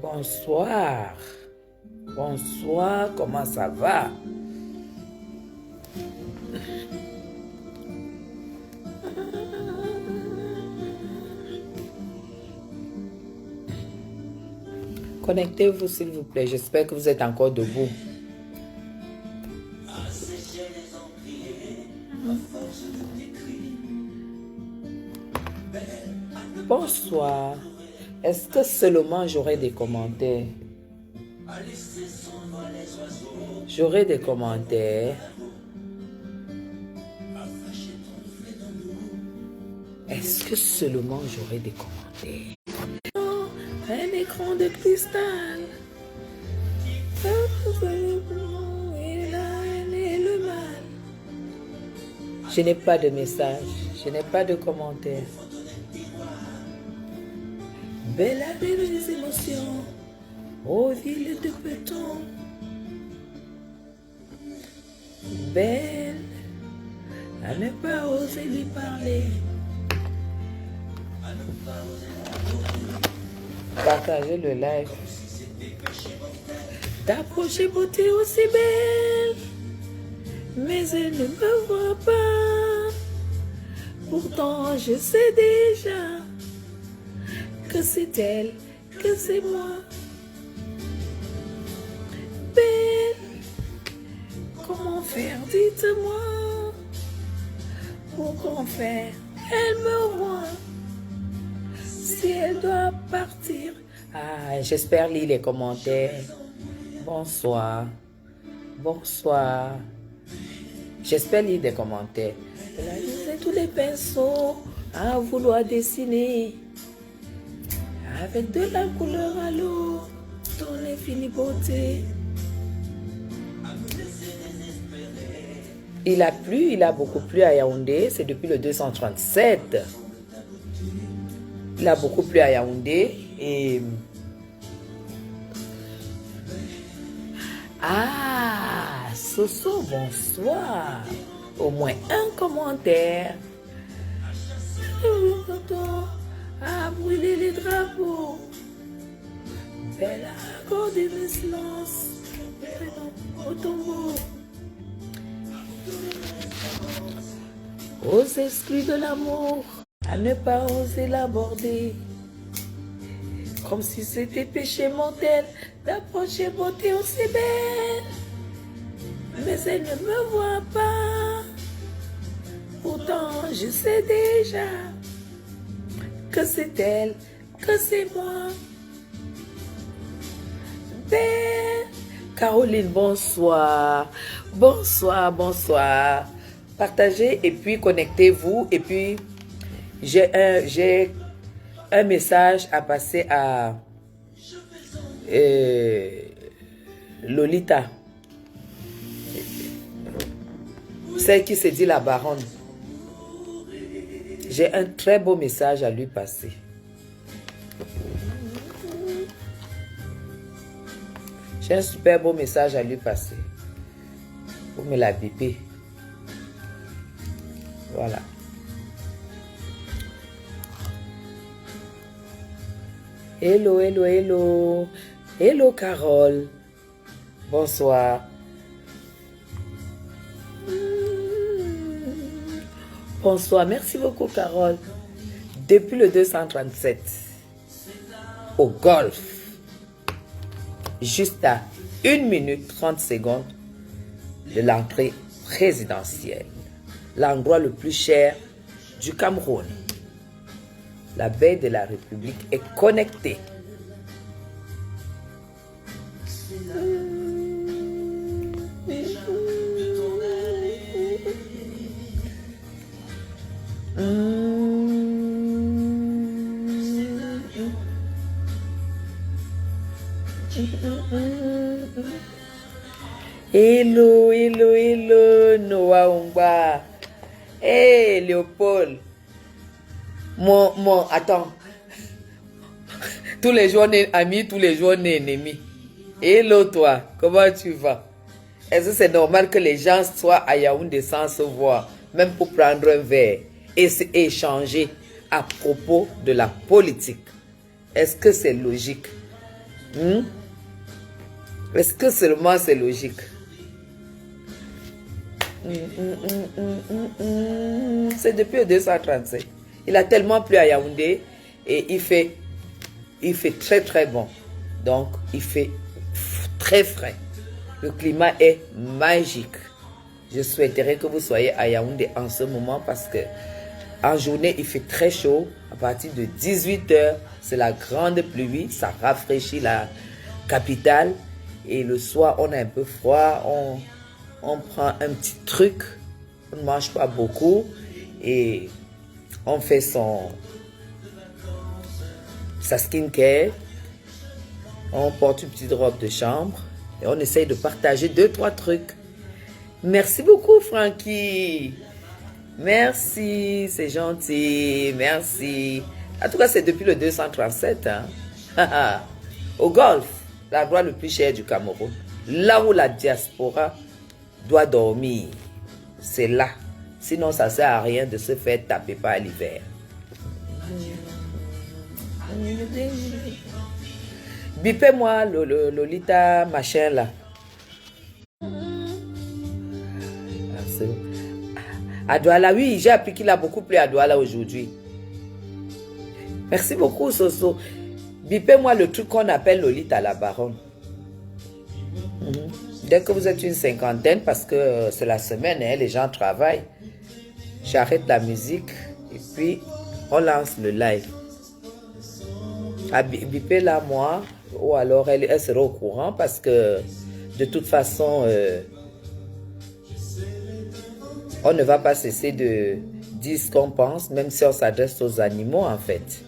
Bonsoir. Bonsoir, comment ça va? Connectez-vous s'il vous plaît, j'espère que vous êtes encore debout. Bonsoir. Est-ce que seulement j'aurai des commentaires? J'aurai des commentaires. Est-ce que seulement j'aurai des commentaires? Oh, un écran de cristal. Et là, elle est le mal. Je n'ai pas de message. Je n'ai pas de commentaires. Belle avait des émotions, aux villes de béton. Belle, à ne pas oser lui parler. Partagez le live. D'approcher beauté aussi belle, mais elle ne me voit pas. Pourtant, je sais déjà que c'est elle, que c'est moi. Belle, comment faire, dites-moi. Pourquoi faire, elle me voit. Si elle doit partir. Ah, j'espère lire les commentaires. Bonsoir. Bonsoir. J'espère lire des commentaires. Elle a usé tous les pinceaux à vouloir dessiner. Avec de la couleur à l'eau, ton infinie beauté. Il a plu, il a beaucoup plu à Yaoundé, c'est depuis le 237. Il a beaucoup plu à Yaoundé et... Ah, Soso, bonsoir. Au moins un commentaire. À brûler les drapeaux. Belle à accorder mes silences. Au tombeau. Aux exclus de l'amour, à ne pas oser l'aborder. Comme si c'était péché mortel d'approcher beauté aussi belle. Mais elle ne me voit pas. Pourtant, je sais déjà que c'est elle, que c'est moi. Belle. Caroline, bonsoir. Bonsoir, bonsoir. Partagez et puis connectez-vous. Et puis, j'ai un message à passer à Lolita. Celle qui se dit la baronne. J'ai un très beau message à lui passer. J'ai un super beau message à lui passer. Vous me la bipez. Voilà. Hello, hello, hello. Hello, Carole. Bonsoir. Bonsoir. Merci beaucoup, Carole. Depuis le 237, au golf, juste à 1 minute 30 secondes de l'entrée présidentielle. L'endroit le plus cher du Cameroun. La baie de la République est connectée. Hello, hello, hello, Noah Ongba. Hey, Léopold. Attends. Tous les jours, on est amis, tous les jours, on est ennemis. Hello, toi, comment tu vas? Est-ce que c'est normal que les gens soient à Yaoundé sans se voir, même pour prendre un verre et échanger à propos de la politique? Est-ce que c'est logique? Est-ce que seulement c'est logique? C'est depuis le 237. Il a tellement plu à Yaoundé et il fait très très bon. Donc il fait très frais. Le climat est magique. Je souhaiterais que vous soyez à Yaoundé en ce moment parce que en journée il fait très chaud. À partir de 18 h, c'est la grande pluie. Ça rafraîchit la capitale. Et le soir, on a un peu froid. On prend un petit truc. On ne mange pas beaucoup. Et on fait sa skincare. On porte une petite robe de chambre. Et on essaye de partager 2-3 trucs. Merci beaucoup, Francky. Merci, c'est gentil. Merci. En tout cas, c'est depuis le 237. Hein? Au golf, l'endroit le plus cher du Cameroun. Là où la diaspora doit dormir. C'est là. Sinon, ça ne sert à rien de se faire taper par l'hiver. Bipez-moi Lolita machin là. À Douala, oui, j'ai appris qu'il a beaucoup plu à Douala aujourd'hui. Merci beaucoup, Soso. Bipez-moi le truc qu'on appelle Lolita la baronne. Dès que vous êtes une cinquantaine, parce que c'est la semaine, hein, les gens travaillent, j'arrête la musique et puis on lance le live. Bipez-la moi, ou alors elle sera au courant parce que de toute façon, on ne va pas cesser de dire ce qu'on pense, même si on s'adresse aux animaux en fait.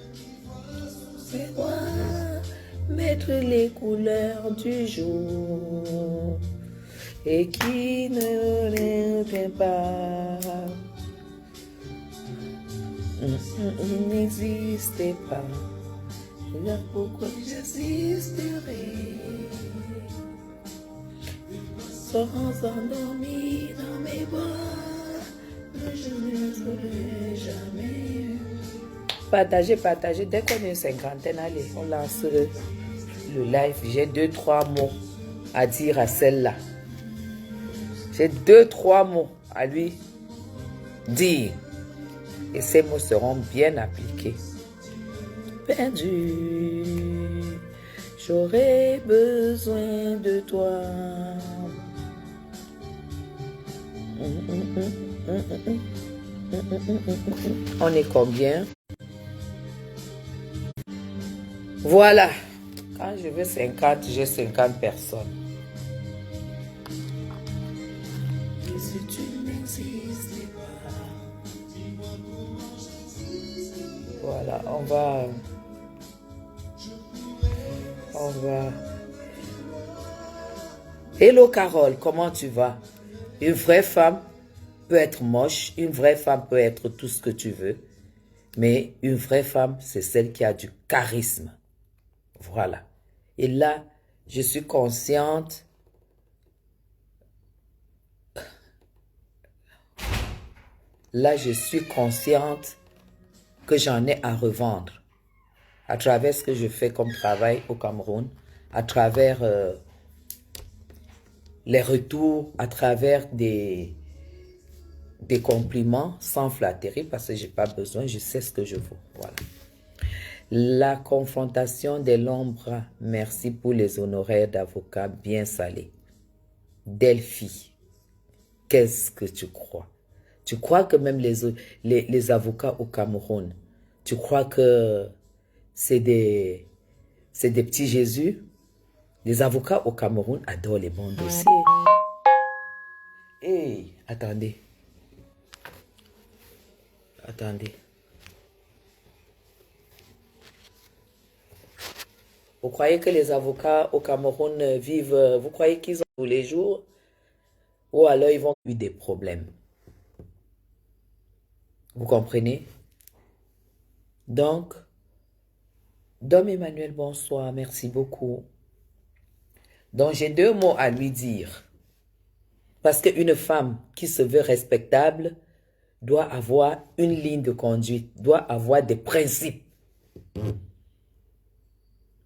C'est quoi mettre les couleurs du jour et qui ne revient pas. Il n'existait pas. Là pourquoi j'existerai sans endormir dans mes bras. Je ne serai jamais. Partagez. Dès qu'on est une cinquantaine, allez, on lance le live. J'ai 2-3 mots à dire à celle-là. J'ai 2-3 mots à lui dire. Et ces mots seront bien appliqués. Perdu, j'aurais besoin de toi. On est combien? Voilà. Quand je veux 50, j'ai 50 personnes. Si tu n'existais pas. Voilà, on va. Hello Carole, comment tu vas? Une vraie femme peut être moche, une vraie femme peut être tout ce que tu veux, mais une vraie femme, c'est celle qui a du charisme. Voilà. Et là, je suis consciente. Là, je suis consciente que j'en ai à revendre. À travers ce que je fais comme travail au Cameroun, à travers les retours, à travers des compliments sans flatterie, parce que je n'ai pas besoin, je sais ce que je vaux. Voilà. La confrontation de l'ombre, merci pour les honoraires d'avocat bien salés. Delphi, qu'est-ce que tu crois? Tu crois que même les avocats au Cameroun, tu crois que c'est des petits Jésus? Les avocats au Cameroun adorent les bons dossiers. Hey, attendez. Vous croyez que les avocats au Cameroun vivent, vous croyez qu'ils ont tous les jours? Ou alors ils vont avoir des problèmes? Vous comprenez? Donc, Dom Emmanuel, bonsoir, merci beaucoup. Donc, j'ai 2 mots à lui dire. Parce qu'une femme qui se veut respectable doit avoir une ligne de conduite, doit avoir des principes.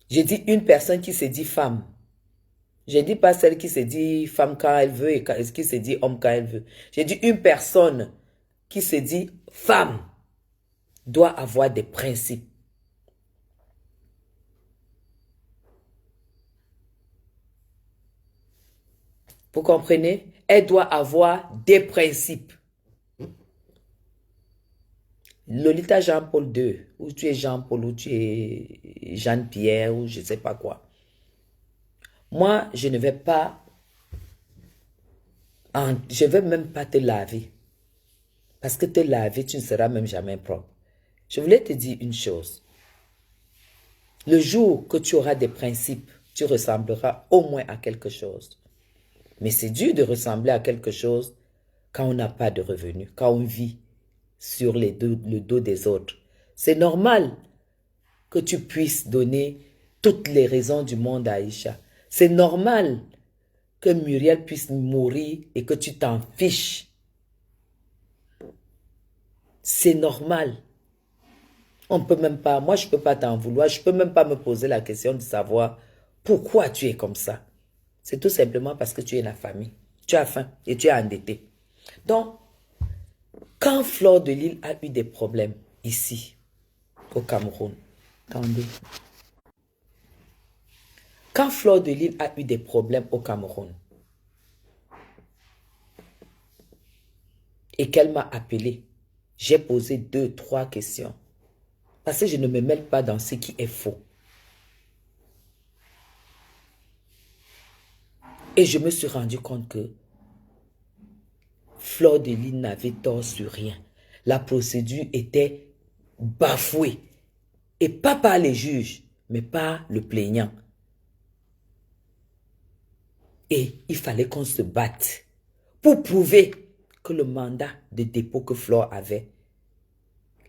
J'ai dit une personne qui se dit femme. Je ne dis pas celle qui se dit femme quand elle veut et qui se dit homme quand elle veut. J'ai dit une personne qui se dit femme doit avoir des principes. Vous comprenez? Elle doit avoir des principes. Lolita Jean-Paul II, ou tu es Jean-Paul, ou tu es Jean-Pierre, ou je ne sais pas quoi. Moi, je ne vais pas, je ne vais même pas te laver. Parce que te laver, tu ne seras même jamais propre. Je voulais te dire une chose. Le jour que tu auras des principes, tu ressembleras au moins à quelque chose. Mais c'est dur de ressembler à quelque chose quand on n'a pas de revenus, quand on vit sur le dos des autres. C'est normal que tu puisses donner toutes les raisons du monde à Aïcha. C'est normal que Muriel puisse mourir et que tu t'en fiches. C'est normal. On peut même pas, moi je peux pas t'en vouloir, je peux même pas me poser la question de savoir pourquoi tu es comme ça. C'est tout simplement parce que tu es la famille. Tu as faim et tu es endetté. Donc, quand Fleur de Lys a eu des problèmes ici, au Cameroun, attendez. Quand Fleur de Lys a eu des problèmes au Cameroun et qu'elle m'a appelé, j'ai posé 2, 3 questions. Parce que je ne me mêle pas dans ce qui est faux. Et je me suis rendu compte que Fleur de Lys n'avait tort sur rien. La procédure était bafouée. Et pas par les juges, mais par le plaignant. Et il fallait qu'on se batte pour prouver que le mandat de dépôt que Fleur avait,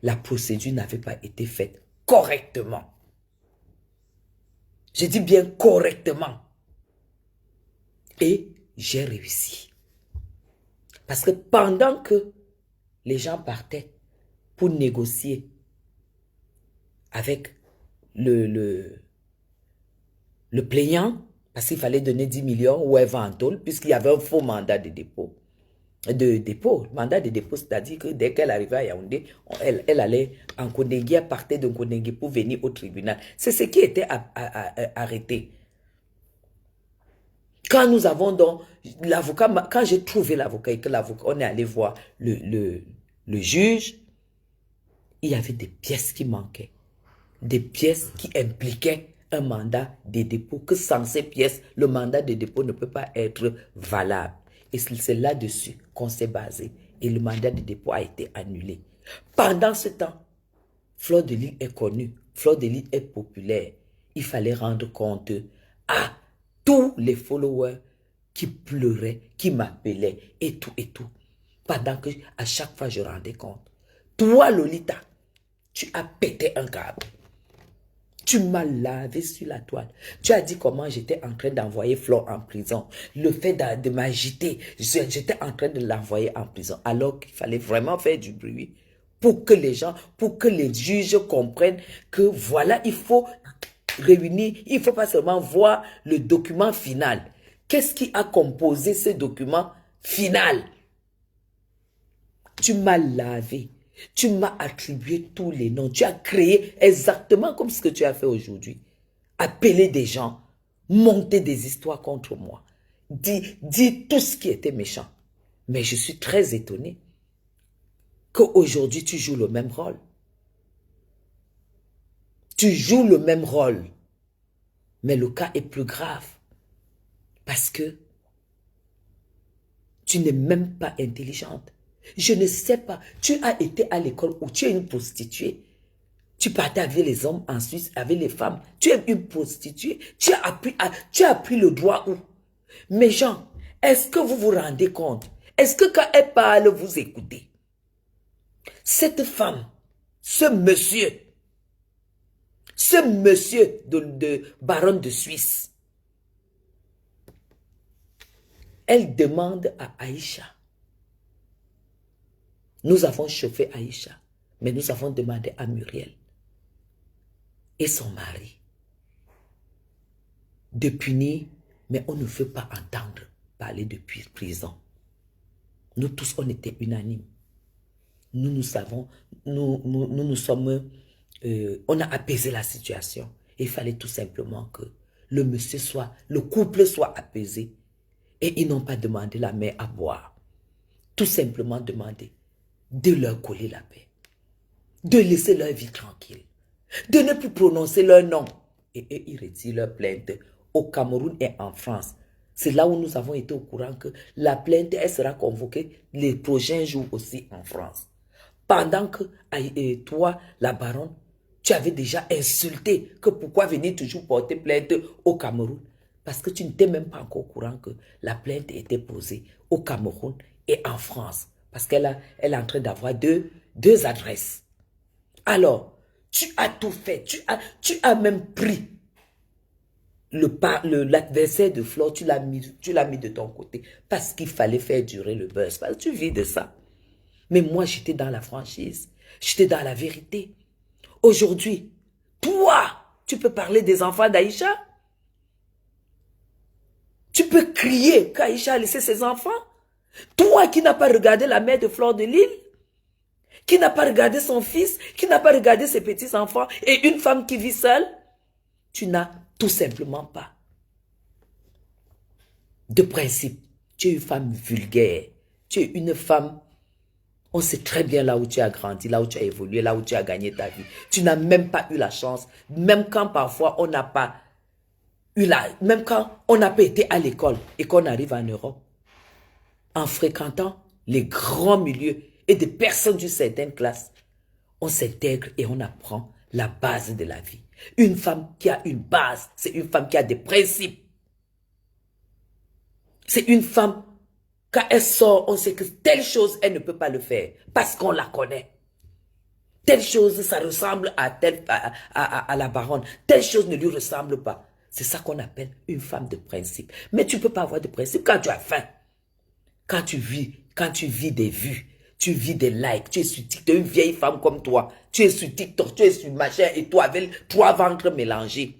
la procédure n'avait pas été faite correctement. Je dis bien correctement. Et j'ai réussi. Parce que pendant que les gens partaient pour négocier avec le plaignant, parce qu'il fallait donner 10 millions ou elle va en tôle, puisqu'il y avait un faux mandat de dépôt. Mandat de dépôt, c'est-à-dire que dès qu'elle arrivait à Yaoundé, elle allait en Kondengui, elle partait de Kondengui pour venir au tribunal. C'est ce qui était arrêté. Quand nous avons donc l'avocat, quand j'ai trouvé l'avocat et que l'avocat, on est allé voir le juge, il y avait des pièces qui manquaient. Des pièces qui impliquaient un mandat de dépôt, que sans ces pièces, le mandat de dépôt ne peut pas être valable. Et c'est là-dessus qu'on s'est basé. Et le mandat de dépôt a été annulé. Pendant ce temps, Fleur de Lys est connue. Fleur de Lys est populaire. Il fallait rendre compte à tous les followers qui pleuraient, qui m'appelaient et tout et tout. Pendant que à chaque fois je rendais compte. Toi, Lolita, tu as pété un câble. Tu m'as lavé sur la toile. Tu as dit comment j'étais en train d'envoyer Fleur en prison. Le fait de m'agiter, j'étais en train de l'envoyer en prison. Alors qu'il fallait vraiment faire du bruit pour que les gens, pour que les juges comprennent que voilà, il faut réunir, il ne faut pas seulement voir le document final. Qu'est-ce qui a composé ce document final? Tu m'as lavé. Tu m'as attribué tous les noms. Tu as créé exactement comme ce que tu as fait aujourd'hui. Appeler des gens, monter des histoires contre moi. Dire tout ce qui était méchant. Mais je suis très étonné qu'aujourd'hui tu joues le même rôle. Tu joues le même rôle. Mais le cas est plus grave. Parce que tu n'es même pas intelligente. Je ne sais pas. Tu as été à l'école où tu es une prostituée. Tu partais avec les hommes en Suisse, avec les femmes. Tu es une prostituée. Tu as appris le droit où? Mes gens, est-ce que vous vous rendez compte? Est-ce que quand elle parle, vous écoutez? Cette femme, ce monsieur de baronne de Suisse, elle demande à Aïcha. Nous avons chauffé Aïcha, mais nous avons demandé à Muriel et son mari de punir, mais on ne veut pas entendre parler de prison. Nous tous, on était unanimes. Nous savons, nous sommes, on a apaisé la situation. Il fallait tout simplement que le couple soit apaisé. Et ils n'ont pas demandé la mère à boire. Tout simplement demandé de leur coller la paix. De laisser leur vie tranquille. De ne plus prononcer leur nom. Et eux, ils retirent leur plainte au Cameroun et en France. C'est là où nous avons été au courant que la plainte, elle sera convoquée les prochains jours aussi en France. Pendant que toi, la baronne, tu avais déjà insulté que pourquoi venir toujours porter plainte au Cameroun. Parce que tu n'étais même pas encore au courant que la plainte était posée au Cameroun et en France. Parce qu'elle est en train d'avoir deux adresses. Alors, tu as tout fait. Tu as même pris l'adversaire de Flore, tu l'as mis de ton côté. Parce qu'il fallait faire durer le buzz. Parce que tu vis de ça. Mais moi, j'étais dans la franchise. J'étais dans la vérité. Aujourd'hui, toi, tu peux parler des enfants d'Aïcha? Tu peux crier qu'Aïcha a laissé ses enfants? Toi qui n'as pas regardé la mère de Flore de Lille, qui n'a pas regardé son fils, qui n'a pas regardé ses petits-enfants, et une femme qui vit seule, tu n'as tout simplement pas de principe. Tu es une femme vulgaire. Tu es une femme, on sait très bien là où tu as grandi, là où tu as évolué, là où tu as gagné ta vie. Tu n'as même pas eu la chance, même quand parfois on n'a pas eu même quand on n'a pas été à l'école et qu'on arrive en Europe, en fréquentant les grands milieux et des personnes d'une certaine classe, on s'intègre et on apprend la base de la vie. Une femme qui a une base, c'est une femme qui a des principes. C'est une femme, quand elle sort, on sait que telle chose, elle ne peut pas le faire parce qu'on la connaît. Telle chose, ça ressemble à la baronne. Telle chose ne lui ressemble pas. C'est ça qu'on appelle une femme de principe. Mais tu ne peux pas avoir de principe quand tu as faim. Quand tu vis des vues, tu vis des likes, tu es sur TikTok, tu es une vieille femme comme toi, tu es sur TikTok, tu es sur machin et toi avec 3 ventres mélangés.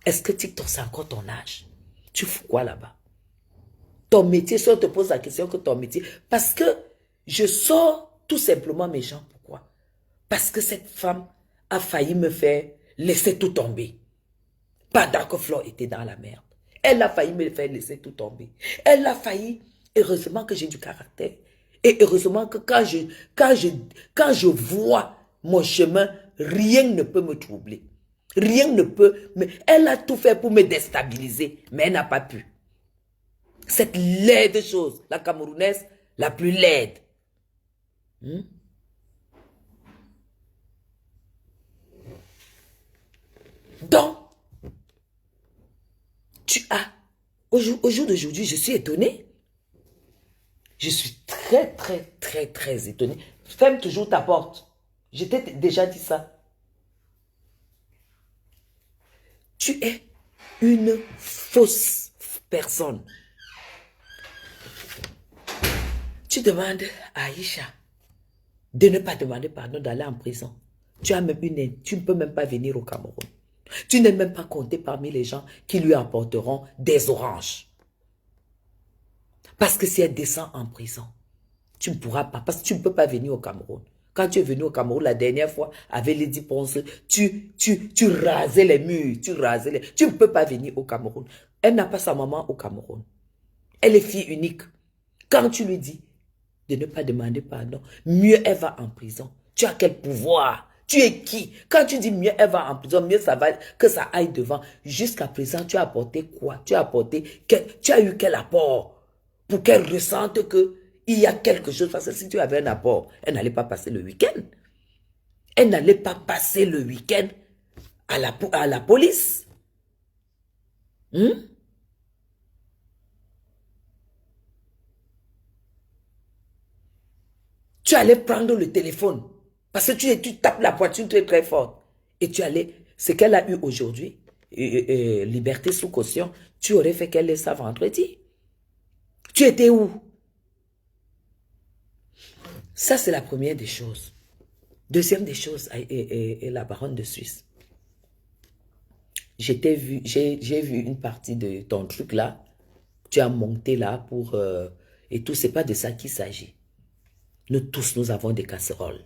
Est-ce que TikTok c'est encore ton âge? Tu fous quoi là-bas? Ton métier, si on te pose la question que ton métier, parce que je sors tout simplement mes gens. Pourquoi? Parce que cette femme a failli me faire laisser tout tomber. Pendant que Flore était dans la merde. Elle a failli me faire laisser tout tomber. Elle a failli, heureusement que j'ai du caractère. Et heureusement que quand je vois mon chemin, rien ne peut me troubler. Rien ne peut. Mais elle a tout fait pour me déstabiliser, mais elle n'a pas pu. Cette laide chose, la Camerounaise, la plus laide. Donc, au jour d'aujourd'hui, je suis étonnée. Je suis très étonnée. Ferme toujours ta porte. Je t'ai déjà dit ça. Tu es une fausse personne. Tu demandes à Aïcha de ne pas demander pardon, d'aller en prison. Tu as même tu ne peux même pas venir au Cameroun. Tu n'es même pas compté parmi les gens qui lui apporteront des oranges. Parce que si elle descend en prison, tu ne pourras pas, parce que tu ne peux pas venir au Cameroun. Quand tu es venu au Cameroun la dernière fois, avec Lady Ponce, tu rasais les murs, tu ne peux pas venir au Cameroun. Elle n'a pas sa maman au Cameroun. Elle est fille unique. Quand tu lui dis de ne pas demander pardon, mieux elle va en prison. Tu as quel pouvoir? Tu es qui? Quand tu dis mieux elle va en prison, mieux ça va que ça aille devant. Jusqu'à présent, tu as apporté quoi? Tu as eu quel apport pour qu'elle ressente que il y a quelque chose? Parce que si tu avais un apport, elle n'allait pas passer le week-end. Elle n'allait pas passer le week-end à la police. Tu allais prendre le téléphone. Parce que tu tapes la poitrine très fort. Et tu allais, ce qu'elle a eu aujourd'hui, liberté sous caution, tu aurais fait qu'elle laisse ça vendredi. Tu étais où? Ça, c'est la première des choses. Deuxième des choses, et la baronne de Suisse. J'ai vu une partie de ton truc là. Tu as monté là pour... et tout, c'est pas de ça qu'il s'agit. Nous tous, nous avons des casseroles.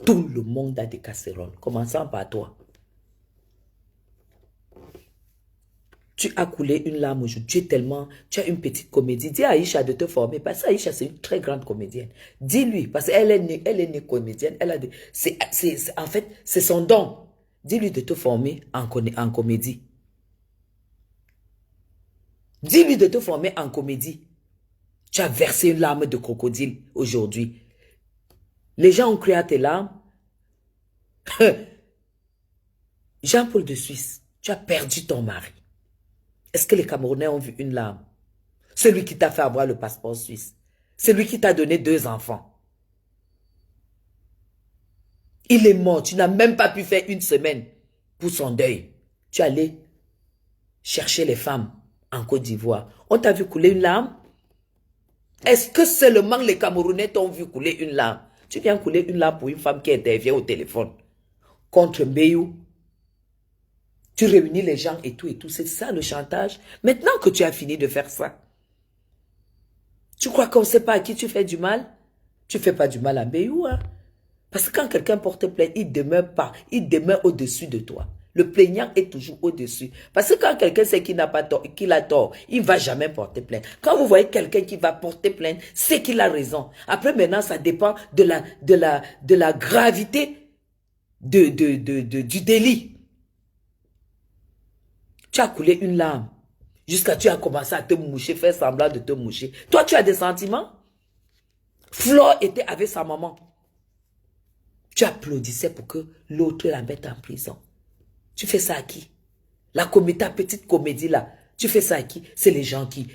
Tout le monde a des casseroles. Commençons par toi. Tu as coulé une larme aujourd'hui. Tu es tellement... Tu as une petite comédie. Dis à Aïcha de te former. Parce que Aïcha, c'est une très grande comédienne. Dis-lui. Parce qu'elle est née comédienne. Elle a en fait, c'est son don. Dis-lui de te former en comédie. Dis-lui de te former en comédie. Tu as versé une larme de crocodile aujourd'hui. Les gens ont crié à tes larmes. Jean-Paul de Suisse, tu as perdu ton mari. Est-ce que les Camerounais ont vu une larme? Celui qui t'a fait avoir le passeport suisse. Celui qui t'a donné 2 enfants. Il est mort. Tu n'as même pas pu faire une semaine pour son deuil. Tu es allé chercher les femmes en Côte d'Ivoire. On t'a vu couler une larme? Est-ce que seulement les Camerounais t'ont vu couler une larme? Tu viens couler une larme pour une femme qui intervient au téléphone contre Mbeyou. Tu réunis les gens et tout. C'est ça le chantage. Maintenant que tu as fini de faire ça, tu crois qu'on ne sait pas à qui tu fais du mal? Tu ne fais pas du mal à Mbeyou, hein? Parce que quand quelqu'un porte plainte, il demeure pas. Il demeure au-dessus de toi. Le plaignant est toujours au-dessus. Parce que quand quelqu'un sait qu'il n'a pas tort, qu'il a tort, il ne va jamais porter plainte. Quand vous voyez quelqu'un qui va porter plainte, c'est qu'il a raison. Après, maintenant, ça dépend de la gravité du délit. Tu as coulé une larme. Jusqu'à tu as commencé à te moucher, faire semblant de te moucher. Toi, tu as des sentiments? Flore était avec sa maman. Tu applaudissais pour que l'autre la mette en prison. Tu fais ça à qui? Ta petite comédie là, tu fais ça à qui? C'est les gens qui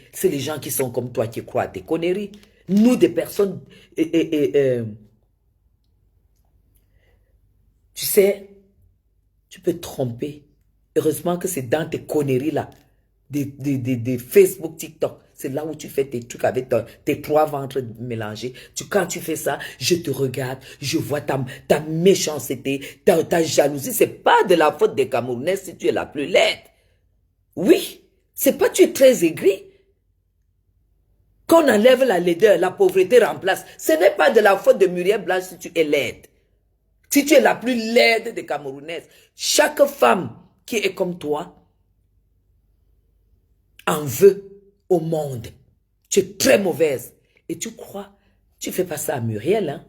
sont comme toi qui croient à tes conneries. Nous, des personnes... tu sais, tu peux te tromper. Heureusement que c'est dans tes conneries là, des Facebook, TikTok. C'est là où tu fais tes trucs avec tes 3 ventres mélangés. Quand tu fais ça, je te regarde, je vois ta méchanceté, ta jalousie. C'est pas de la faute des Camerounais si tu es la plus laide. Oui, c'est pas tu es très aigri. Qu'on enlève la laideur, la pauvreté remplace. Ce n'est pas de la faute de Muriel Blanche si tu es laide. Si tu es la plus laide des Camerounaises. Chaque femme qui est comme toi en veut au monde. Tu es très mauvaise. Et tu crois, tu fais pas ça à Muriel, hein?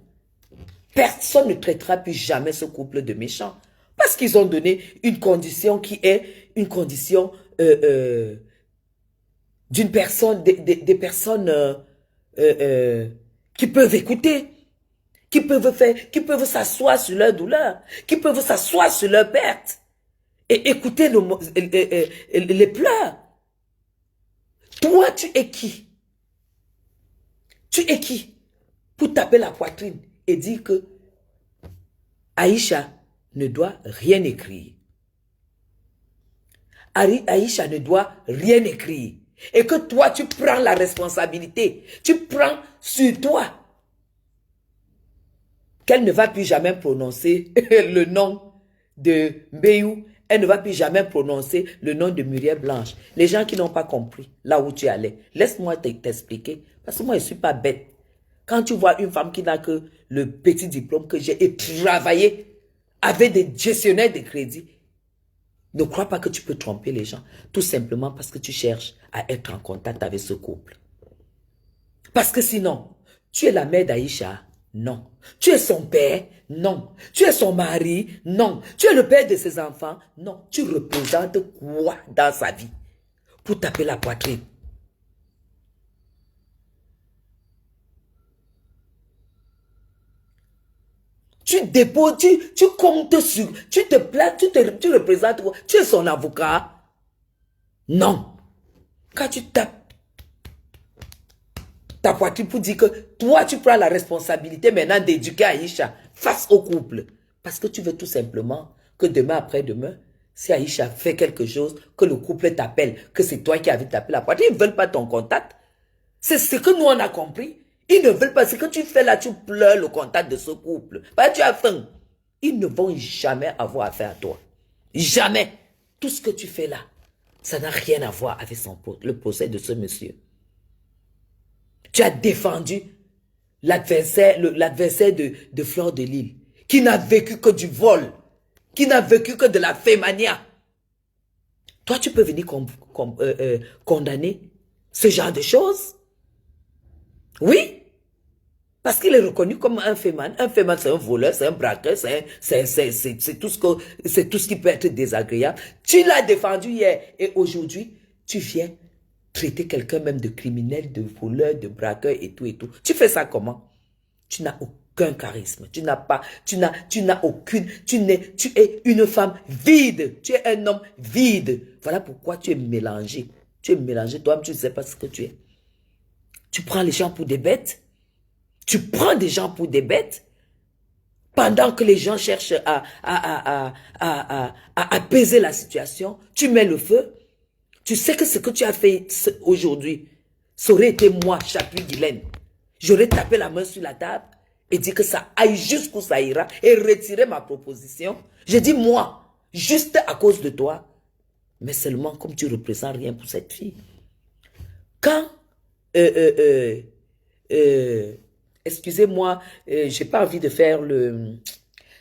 Personne ne traitera plus jamais ce couple de méchants. Parce qu'ils ont donné une condition qui est une condition d'une personne, des personnes qui peuvent écouter, qui peuvent s'asseoir sur leur douleur, qui peuvent s'asseoir sur leur perte et écouter les pleurs. Toi, tu es qui? Tu es qui pour taper la poitrine et dire que Aïcha ne doit rien écrire. Aïcha ne doit rien écrire. Et que toi, tu prends la responsabilité. Tu prends sur toi qu'elle ne va plus jamais prononcer le nom de Mbeyou. Elle ne va plus jamais prononcer le nom de Muriel Blanche. Les gens qui n'ont pas compris là où tu allais, laisse-moi t'expliquer. Parce que moi, je ne suis pas bête. Quand tu vois une femme qui n'a que le petit diplôme que j'ai et travaillé avec des gestionnaires de crédit, ne crois pas que tu peux tromper les gens. Tout simplement parce que tu cherches à être en contact avec ce couple. Parce que sinon, tu es la mère d'Aïcha. Non. Tu es son père? Non. Tu es son mari? Non. Tu es le père de ses enfants? Non. Tu représentes quoi dans sa vie pour taper la poitrine? Tu déposes, tu comptes sur, tu te plains, tu représentes quoi? Tu es son avocat? Non. Quand tu tapes ta poitrine pour dire que toi, tu prends la responsabilité maintenant d'éduquer Aïcha face au couple. Parce que tu veux tout simplement que demain après-demain, si Aïcha fait quelque chose, que le couple t'appelle, que c'est toi qui avais tapé la poitrine, ils ne veulent pas ton contact. C'est ce que nous, on a compris. Ils ne veulent pas. Ce que tu fais là, tu pleures le contact de ce couple. Bah, tu as faim. Ils ne vont jamais avoir affaire à toi. Jamais. Tout ce que tu fais là, ça n'a rien à voir avec le procès de ce monsieur. Tu as défendu l'adversaire de Fleur de Lys, qui n'a vécu que du vol, qui n'a vécu que de la fémania. Toi, tu peux venir condamner ce genre de choses? Oui, parce qu'il est reconnu comme un féman. Un féman, c'est un voleur, c'est un braqueur, c'est tout ce qui peut être désagréable. Tu l'as défendu hier et aujourd'hui, tu viens traiter quelqu'un même de criminel, de voleur, de braqueur et tout et tout. Tu fais ça comment? Tu n'as aucun charisme. Tu n'as aucune, tu es une femme vide. Tu es un homme vide. Voilà pourquoi tu es mélangé. Tu es mélangé. Toi-même, tu ne sais pas ce que tu es. Tu prends les gens pour des bêtes. Tu prends des gens pour des bêtes. Pendant que les gens cherchent à apaiser la situation, tu mets le feu. Tu sais que ce que tu as fait aujourd'hui, ça aurait été moi, Chapuis Guylaine. J'aurais tapé la main sur la table et dit que ça aille jusqu'où ça ira et retirer ma proposition. J'ai dit moi, juste à cause de toi, mais seulement comme tu ne représentes rien pour cette fille. Quand, excusez-moi, j'ai pas envie de faire le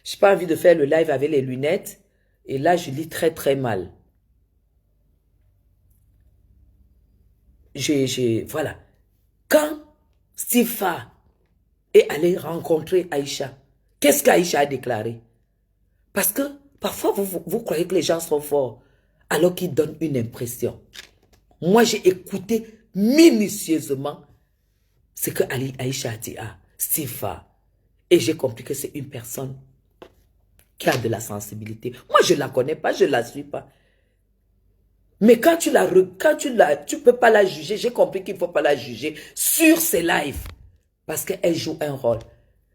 live avec les lunettes et là je lis très très mal. Voilà. Quand Stifa est allé rencontrer Aïcha, qu'est-ce qu'Aïcha a déclaré? Parce que parfois, vous croyez que les gens sont forts, alors qu'ils donnent une impression. Moi, j'ai écouté minutieusement ce que Aïcha a dit à Stifa. Et j'ai compris que c'est une personne qui a de la sensibilité. Moi, je ne la connais pas, je ne la suis pas. Mais quand tu peux pas la juger, j'ai compris qu'il ne faut pas la juger sur ses lives. Parce qu'elle joue un rôle.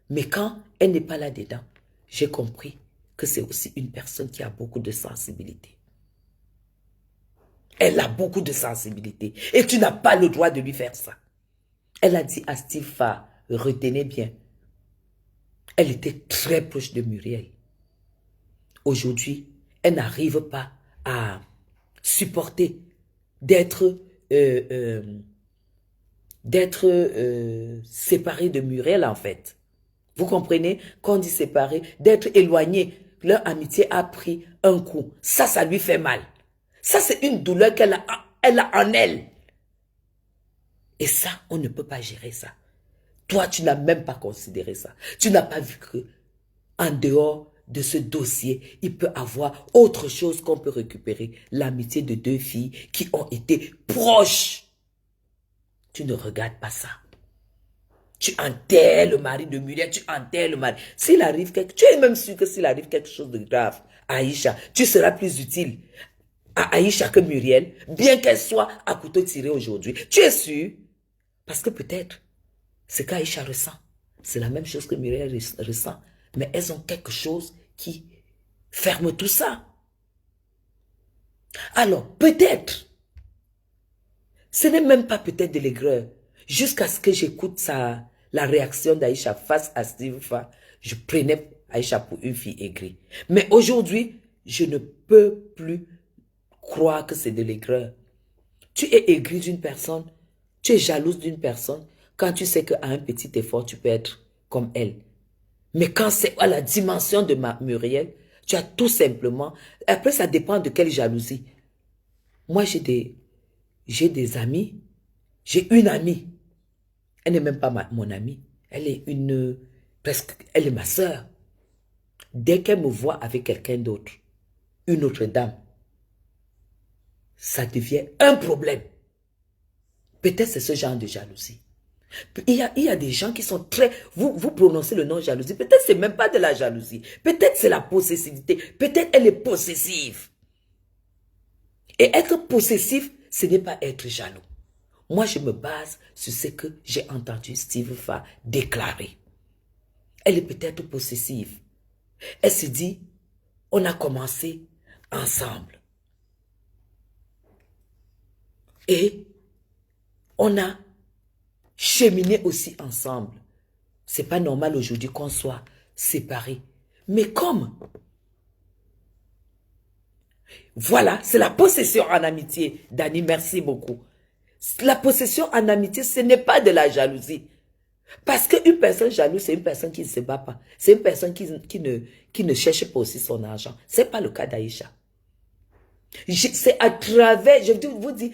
Mais quand elle n'est pas là-dedans, j'ai compris que c'est aussi une personne qui a beaucoup de sensibilité. Elle a beaucoup de sensibilité. Et tu n'as pas le droit de lui faire ça. Elle a dit à Stifa, retenez bien, elle était très proche de Muriel. Aujourd'hui, elle n'arrive pas à supporter d'être séparée de Muriel en fait. Vous comprenez? Quand on dit séparée, d'être éloignée, leur amitié a pris un coup. Ça lui fait mal. Ça, c'est une douleur qu'elle a en elle. Et ça, on ne peut pas gérer ça. Toi, tu n'as même pas considéré ça. Tu n'as pas vu que, en dehors de ce dossier, il peut avoir autre chose qu'on peut récupérer. L'amitié de deux filles qui ont été proches. Tu ne regardes pas ça. Tu enterres le mari de Muriel, tu enterres le mari. Tu es même sûr que s'il arrive quelque chose de grave à Aïcha, tu seras plus utile à Aïcha que Muriel, bien qu'elle soit à couteau tiré aujourd'hui. Tu es sûr? Parce que peut-être, ce qu'Aïcha ressent, c'est la même chose que Muriel ressent. Mais elles ont quelque chose qui ferme tout ça. Alors, peut-être, ce n'est même pas peut-être de l'aigreur. Jusqu'à ce que j'écoute la réaction d'Aïcha face à Stifa, je prenais Aïcha pour une fille aigrie. Mais aujourd'hui, je ne peux plus croire que c'est de l'aigreur. Tu es aigri d'une personne, tu es jalouse d'une personne, quand tu sais qu'à un petit effort, tu peux être comme elle. Mais quand c'est à la dimension de Muriel, tu as tout simplement... Après, ça dépend de quelle jalousie. Moi, j'ai des amis. J'ai une amie. Elle n'est même pas mon amie. Elle est elle est ma sœur. Dès qu'elle me voit avec quelqu'un d'autre, une autre dame, ça devient un problème. Peut-être c'est ce genre de jalousie. Il y a des gens qui sont très... Vous prononcez le nom jalousie. Peut-être c'est même pas de la jalousie. Peut-être c'est la possessivité. Peut-être elle est possessive. Et être possessif, ce n'est pas être jaloux. Moi, je me base sur ce que j'ai entendu Stifa déclarer. Elle est peut-être possessive. Elle se dit, on a commencé ensemble. Et on a cheminé aussi ensemble. C'est pas normal aujourd'hui qu'on soit séparés. Mais comme Voilà, c'est la possession en amitié. Dani, merci beaucoup. La possession en amitié, ce n'est pas de la jalousie. Parce qu'une personne jalouse, c'est une personne qui ne se bat pas. C'est une personne qui ne cherche pas aussi son argent. Ce n'est pas le cas d'Aïcha. C'est à travers, je vous dis,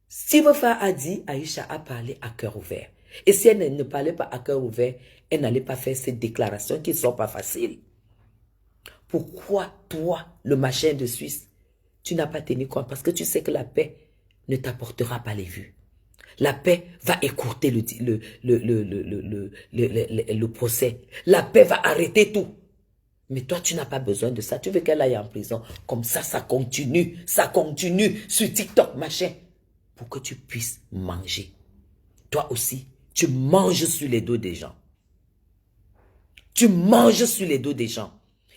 si votre femme a dit, Aïcha a parlé à cœur ouvert. Et si elle ne parlait pas à cœur ouvert, elle n'allait pas faire ces déclarations qui ne sont pas faciles. Pourquoi toi, le machin de Suisse, tu n'as pas tenu compte? Parce que tu sais que la paix ne t'apportera pas les vues. La paix va écourter le procès. La paix va arrêter tout. Mais toi, tu n'as pas besoin de ça. Tu veux qu'elle aille en prison. Comme ça continue. Ça continue sur TikTok, machin. Pour que tu puisses manger. Toi aussi, tu manges sur les dos des gens. Tu manges sur les dos des gens.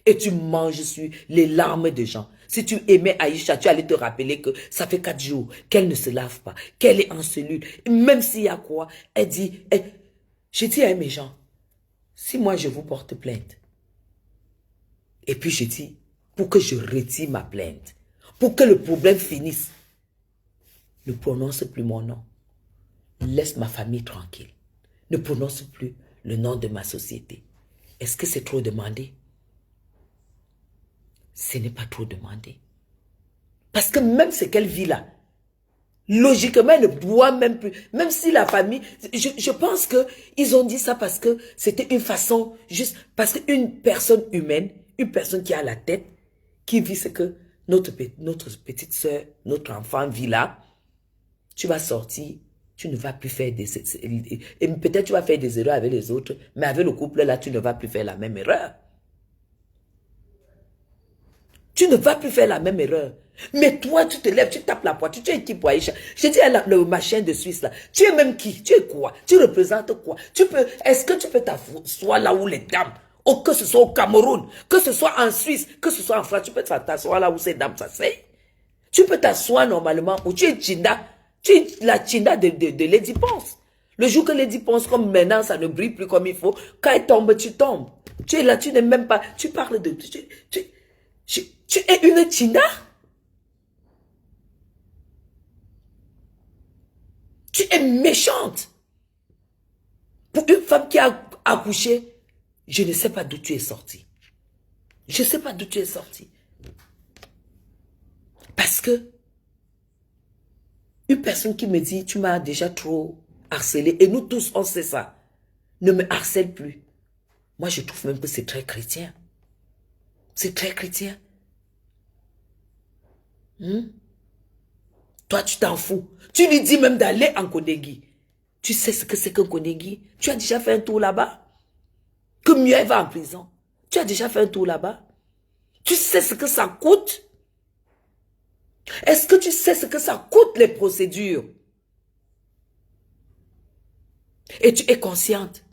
Et tu manges sur les larmes des gens. Si tu aimais Aïcha, tu allais te rappeler que ça fait 4 jours qu'elle ne se lave pas, qu'elle est en cellule. Même s'il y a quoi, elle dit, je dis à mes gens, si moi je vous porte plainte, et puis je dis, pour que je retire ma plainte, pour que le problème finisse, ne prononce plus mon nom. Laisse ma famille tranquille. Ne prononce plus le nom de ma société. Est-ce que c'est trop demandé? Ce n'est pas trop demandé. Parce que même ce qu'elle vit là, logiquement, elle ne doit même plus. Même si la famille, je pense qu'ils ont dit ça parce que c'était une façon, juste parce qu'une personne humaine, une personne qui a la tête, qui vit ce que notre petite soeur, notre enfant vit là, tu vas sortir, tu ne vas plus faire des... Et peut-être tu vas faire des erreurs avec les autres, mais avec le couple là, tu ne vas plus faire la même erreur. Tu ne vas plus faire la même erreur. Mais toi, tu te lèves, tu tapes la poitrine, tu es qui pour Aïcha? Je dis à le machin de Suisse là, tu es même qui? Tu es quoi? Tu représentes quoi? Est-ce que tu peux t'asseoir là où les dames, que ce soit au Cameroun, que ce soit en Suisse, que ce soit en France, tu peux t'asseoir là où ces dames s'asseyent? Tu peux t'asseoir normalement où tu es Chinda, tu es la Chinda de Lady Ponce. Le jour que Lady Ponce, comme maintenant, ça ne brille plus comme il faut, quand elle tombe, tu tombes. Tu es là, tu n'es même pas, tu parles de... Tu es une Chinda? Tu es méchante. Pour une femme qui a accouché, je ne sais pas d'où tu es sortie. Je ne sais pas d'où tu es sortie. Parce que une personne qui me dit, tu m'as déjà trop harcelé, et nous tous, on sait ça, ne me harcèle plus. Moi, je trouve même que c'est très chrétien. C'est très chrétien. Toi, tu t'en fous. Tu lui dis même d'aller en Kondengi. Tu sais ce que c'est qu'un Kondengi? Tu as déjà fait un tour là-bas? Que mieux elle va en prison. Tu as déjà fait un tour là-bas? Tu sais ce que ça coûte? Est-ce que tu sais ce que ça coûte les procédures? Et tu es consciente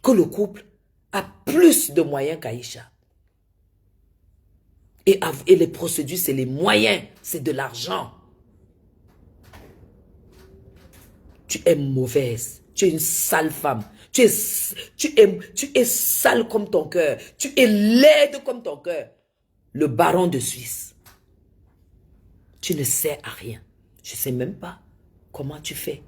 que le couple a plus de moyens qu'Aïcha. Et les procédures, c'est les moyens, c'est de l'argent. Tu es mauvaise, tu es une sale femme, tu es sale comme ton cœur, tu es laide comme ton cœur. Le baron de Suisse, tu ne sais à rien. Je ne sais même pas comment tu fais.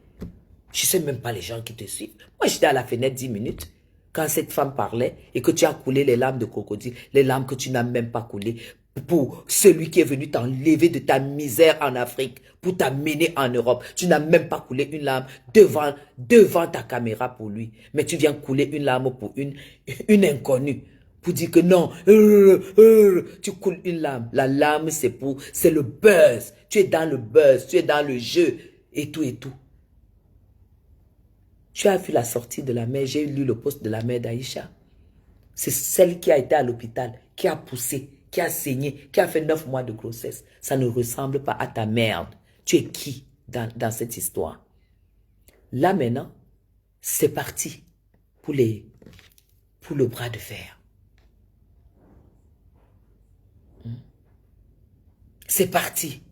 Je ne sais même pas les gens qui te suivent. Moi, j'étais à la fenêtre 10 minutes. Quand cette femme parlait et que tu as coulé les larmes de crocodile, les larmes que tu n'as même pas coulées, pour celui qui est venu t'enlever de ta misère en Afrique, pour t'amener en Europe. Tu n'as même pas coulé une larme devant ta caméra pour lui. Mais tu viens couler une larme pour une inconnue. Pour dire que non, tu coules une larme. La larme, c'est le buzz. Tu es dans le buzz, tu es dans le jeu, et tout et tout. Tu as vu la sortie de la mère, j'ai lu le post de la mère d'Aïcha. C'est celle qui a été à l'hôpital, qui a poussé, qui a saigné, qui a fait 9 mois de grossesse. Ça ne ressemble pas à ta merde. Tu es qui dans cette histoire? Là maintenant, c'est parti pour le bras de fer. C'est parti.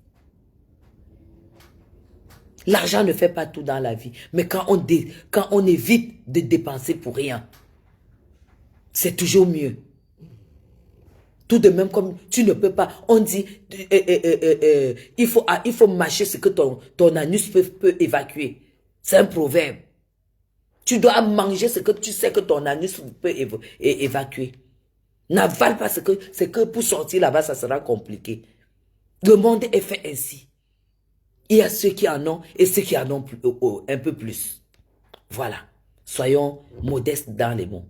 L'argent ne fait pas tout dans la vie. Mais quand on évite de dépenser pour rien, c'est toujours mieux. Tout de même, comme tu ne peux pas, on dit, il faut mâcher ce que ton anus peut évacuer. C'est un proverbe. Tu dois manger ce que tu sais que ton anus peut évacuer. N'avale pas ce que pour sortir là-bas, ça sera compliqué. Le monde est fait ainsi. Il y a ceux qui en ont et ceux qui en ont un peu plus. Voilà. Soyons modestes dans les mots.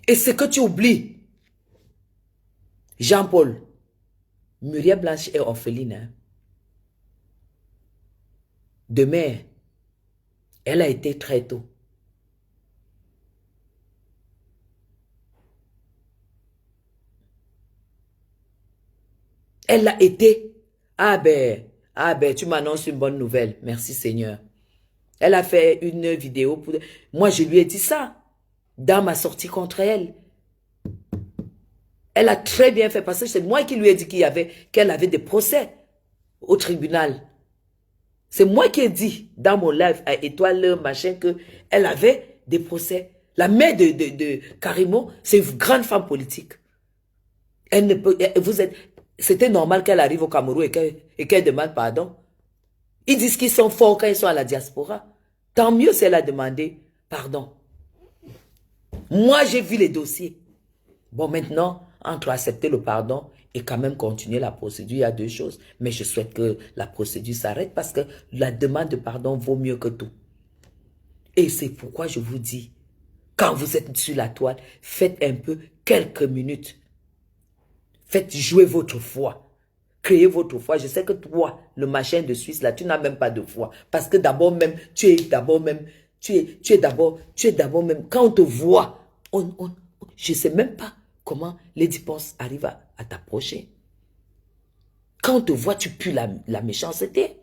Et ce que tu oublies, Jean-Paul, Muriel Blanche est orpheline. Hein? De mère, elle a été très tôt. Elle a été, ah ben, tu m'annonces une bonne nouvelle, merci Seigneur. Elle a fait une vidéo pour... Moi, je lui ai dit ça, dans ma sortie contre elle. Elle a très bien fait, parce que c'est moi qui lui ai dit qu'elle avait des procès au tribunal. C'est moi qui ai dit, dans mon live à Étoile, machin, qu'elle avait des procès. La mère de Karimo, c'est une grande femme politique. Elle ne peut... C'était normal qu'elle arrive au Cameroun et qu'elle demande pardon. Ils disent qu'ils sont forts quand ils sont à la diaspora. Tant mieux si elle a demandé pardon. Moi, j'ai vu les dossiers. Bon, maintenant, entre accepter le pardon et quand même continuer la procédure, il y a deux choses. Mais je souhaite que la procédure s'arrête parce que la demande de pardon vaut mieux que tout. Et c'est pourquoi je vous dis, quand vous êtes sur la toile, faites un peu quelques minutes. Faites jouer votre foi. Créez votre foi. Je sais que toi, le machin de Suisse, là, tu n'as même pas de foi. Parce que d'abord même, tu es d'abord même, quand on te voit, je ne sais même pas comment Lady Ponce arrive à t'approcher. Quand on te voit, tu pues la méchanceté.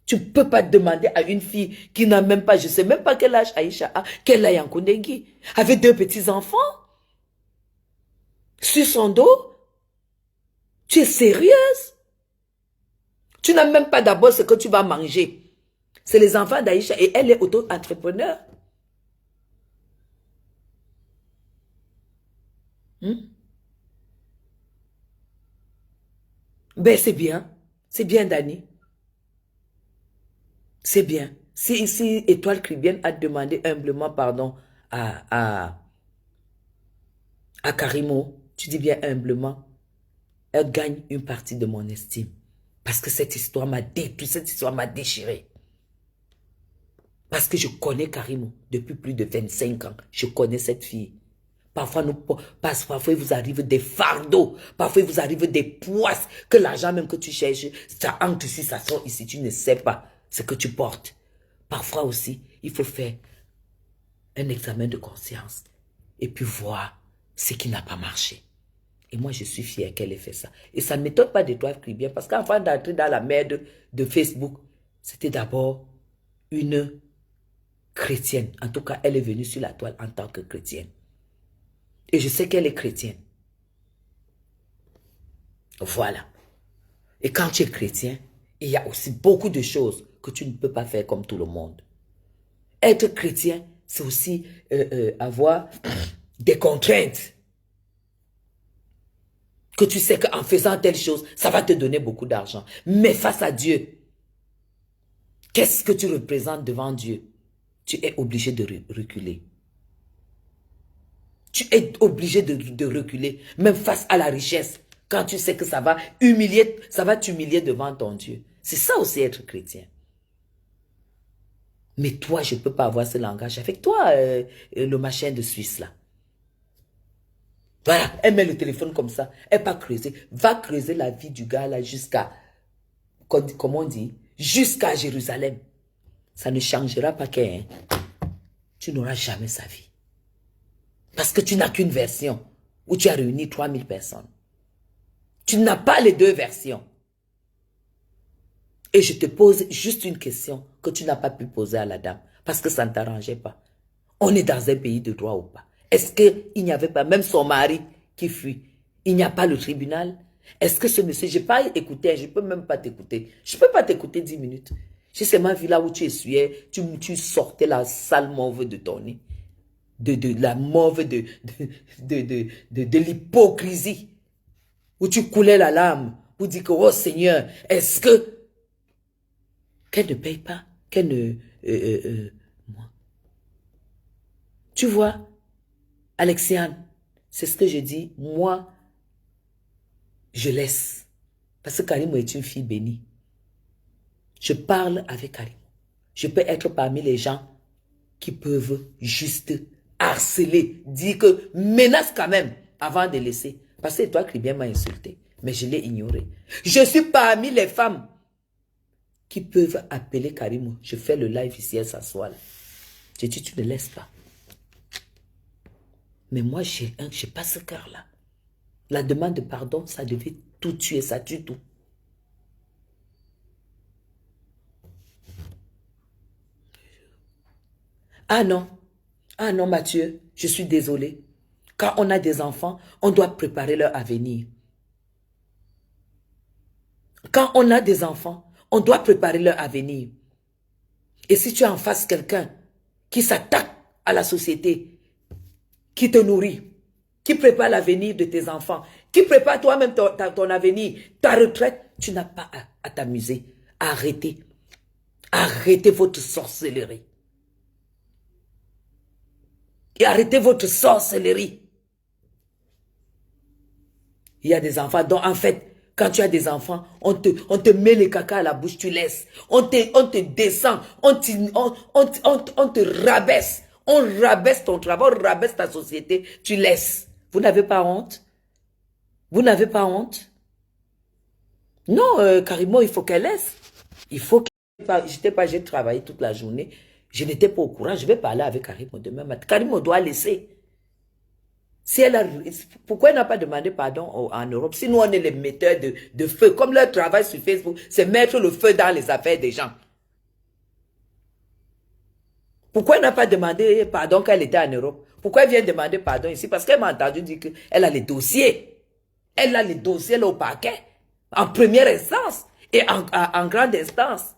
Tu ne peux pas demander à une fille qui n'a même pas, je ne sais même pas quel âge Aïcha a, qu'elle aille en Kondengui, avec 2 petits-enfants, sur son dos. Tu es sérieuse? Tu n'as même pas d'abord ce que tu vas manger. C'est les enfants d'Aïcha et elle est auto-entrepreneur. Ben c'est bien. C'est bien, Dani. C'est bien. Si Étoile Caribbean a demandé humblement pardon à Karimo, tu dis bien humblement, elle gagne une partie de mon estime. Parce que cette histoire m'a détruit, cette histoire m'a déchiré. Parce que je connais Karimo depuis plus de 25 ans. Je connais cette fille. Parfois, il vous arrive des fardeaux. Parfois, il vous arrive des poisses. Que l'argent même que tu cherches, ça entre ici, ça sort ici. Tu ne sais pas ce que tu portes. Parfois aussi, il faut faire un examen de conscience. Et puis voir ce qui n'a pas marché. Et moi, je suis fière qu'elle ait fait ça. Et ça ne m'étonne pas d'Étoile Caribbean. Parce qu'avant d'entrer dans la merde de Facebook, c'était d'abord une chrétienne. En tout cas, elle est venue sur la toile en tant que chrétienne. Et je sais qu'elle est chrétienne. Voilà. Et quand tu es chrétien, il y a aussi beaucoup de choses que tu ne peux pas faire comme tout le monde. Être chrétien, c'est aussi avoir des contraintes. Que tu sais qu'en faisant telle chose, ça va te donner beaucoup d'argent. Mais face à Dieu, qu'est-ce que tu représentes devant Dieu? Tu es obligé de reculer. Tu es obligé de reculer, même face à la richesse, quand tu sais que ça va t'humilier devant ton Dieu. C'est ça aussi être chrétien. Mais toi, je ne peux pas avoir ce langage avec toi, le machin de Suisse là. Voilà, elle met le téléphone comme ça, elle va creuser. Va creuser la vie du gars là jusqu'à, comment on dit, jusqu'à Jérusalem. Ça ne changera pas qu'un. Tu n'auras jamais sa vie. Parce que tu n'as qu'une version où tu as réuni 3000 personnes. Tu n'as pas les deux versions. Et je te pose juste une question que tu n'as pas pu poser à la dame. Parce que ça ne t'arrangeait pas. On est dans un pays de droit ou pas? Est-ce qu'il n'y avait pas même son mari qui fuit? Il n'y a pas le tribunal? Est-ce que ce monsieur, je n'ai pas écouté, je ne peux même pas t'écouter. Je ne peux pas t'écouter 10 minutes. J'ai seulement vu là où tu essuyais, tu sortais la sale mauve de ton nez. de la mauvaise, de l'hypocrisie, où tu coulais la larme pour dire que, oh Seigneur, est-ce que qu'elle ne paye pas, qu'elle ne... moi. Tu vois, Alexiane, c'est ce que je dis, moi, je laisse. Parce que Karimo est une fille bénie. Je parle avec Karimo. Je peux être parmi les gens qui peuvent juste harceler, dire que menace quand même avant de laisser. Parce que toi, Cribien m'a insulté, mais je l'ai ignoré. Je suis parmi les femmes qui peuvent appeler Karimo. Je fais le live ici, elle s'assoit là. Je dis, tu ne laisses pas. Mais moi, j'ai pas ce cœur-là. La demande de pardon, ça devait tout tuer, ça tue tout. Ah non, Mathieu, je suis désolée. Quand on a des enfants, on doit préparer leur avenir. Quand on a des enfants, on doit préparer leur avenir. Et si tu as en face quelqu'un qui s'attaque à la société, qui te nourrit, qui prépare l'avenir de tes enfants, qui prépare toi-même ton avenir, ta retraite, tu n'as pas à t'amuser. Arrêtez. Arrêtez votre sorcellerie. Et arrêtez votre sorcellerie. Il y a des enfants dont, en fait, quand tu as des enfants, on te met les caca à la bouche, tu laisses. On te descend, on te rabaisse. On rabaisse ton travail, on rabaisse ta société, tu laisses. Vous n'avez pas honte? Vous n'avez pas honte? Non, Karimo, il faut qu'elle laisse. Il faut qu'elle... J'ai travaillé toute la journée. Je n'étais pas au courant. Je vais parler avec Karimo demain matin. Karimo doit laisser. Si elle a, pourquoi elle n'a pas demandé pardon en Europe? Si nous, on est les metteurs de feu, comme leur travail sur Facebook, c'est mettre le feu dans les affaires des gens. Pourquoi elle n'a pas demandé pardon quand elle était en Europe? Pourquoi elle vient demander pardon ici? Parce qu'elle m'a entendu dire qu'elle a les dossiers. Elle a les dossiers là, au paquet. En première instance et en grande instance.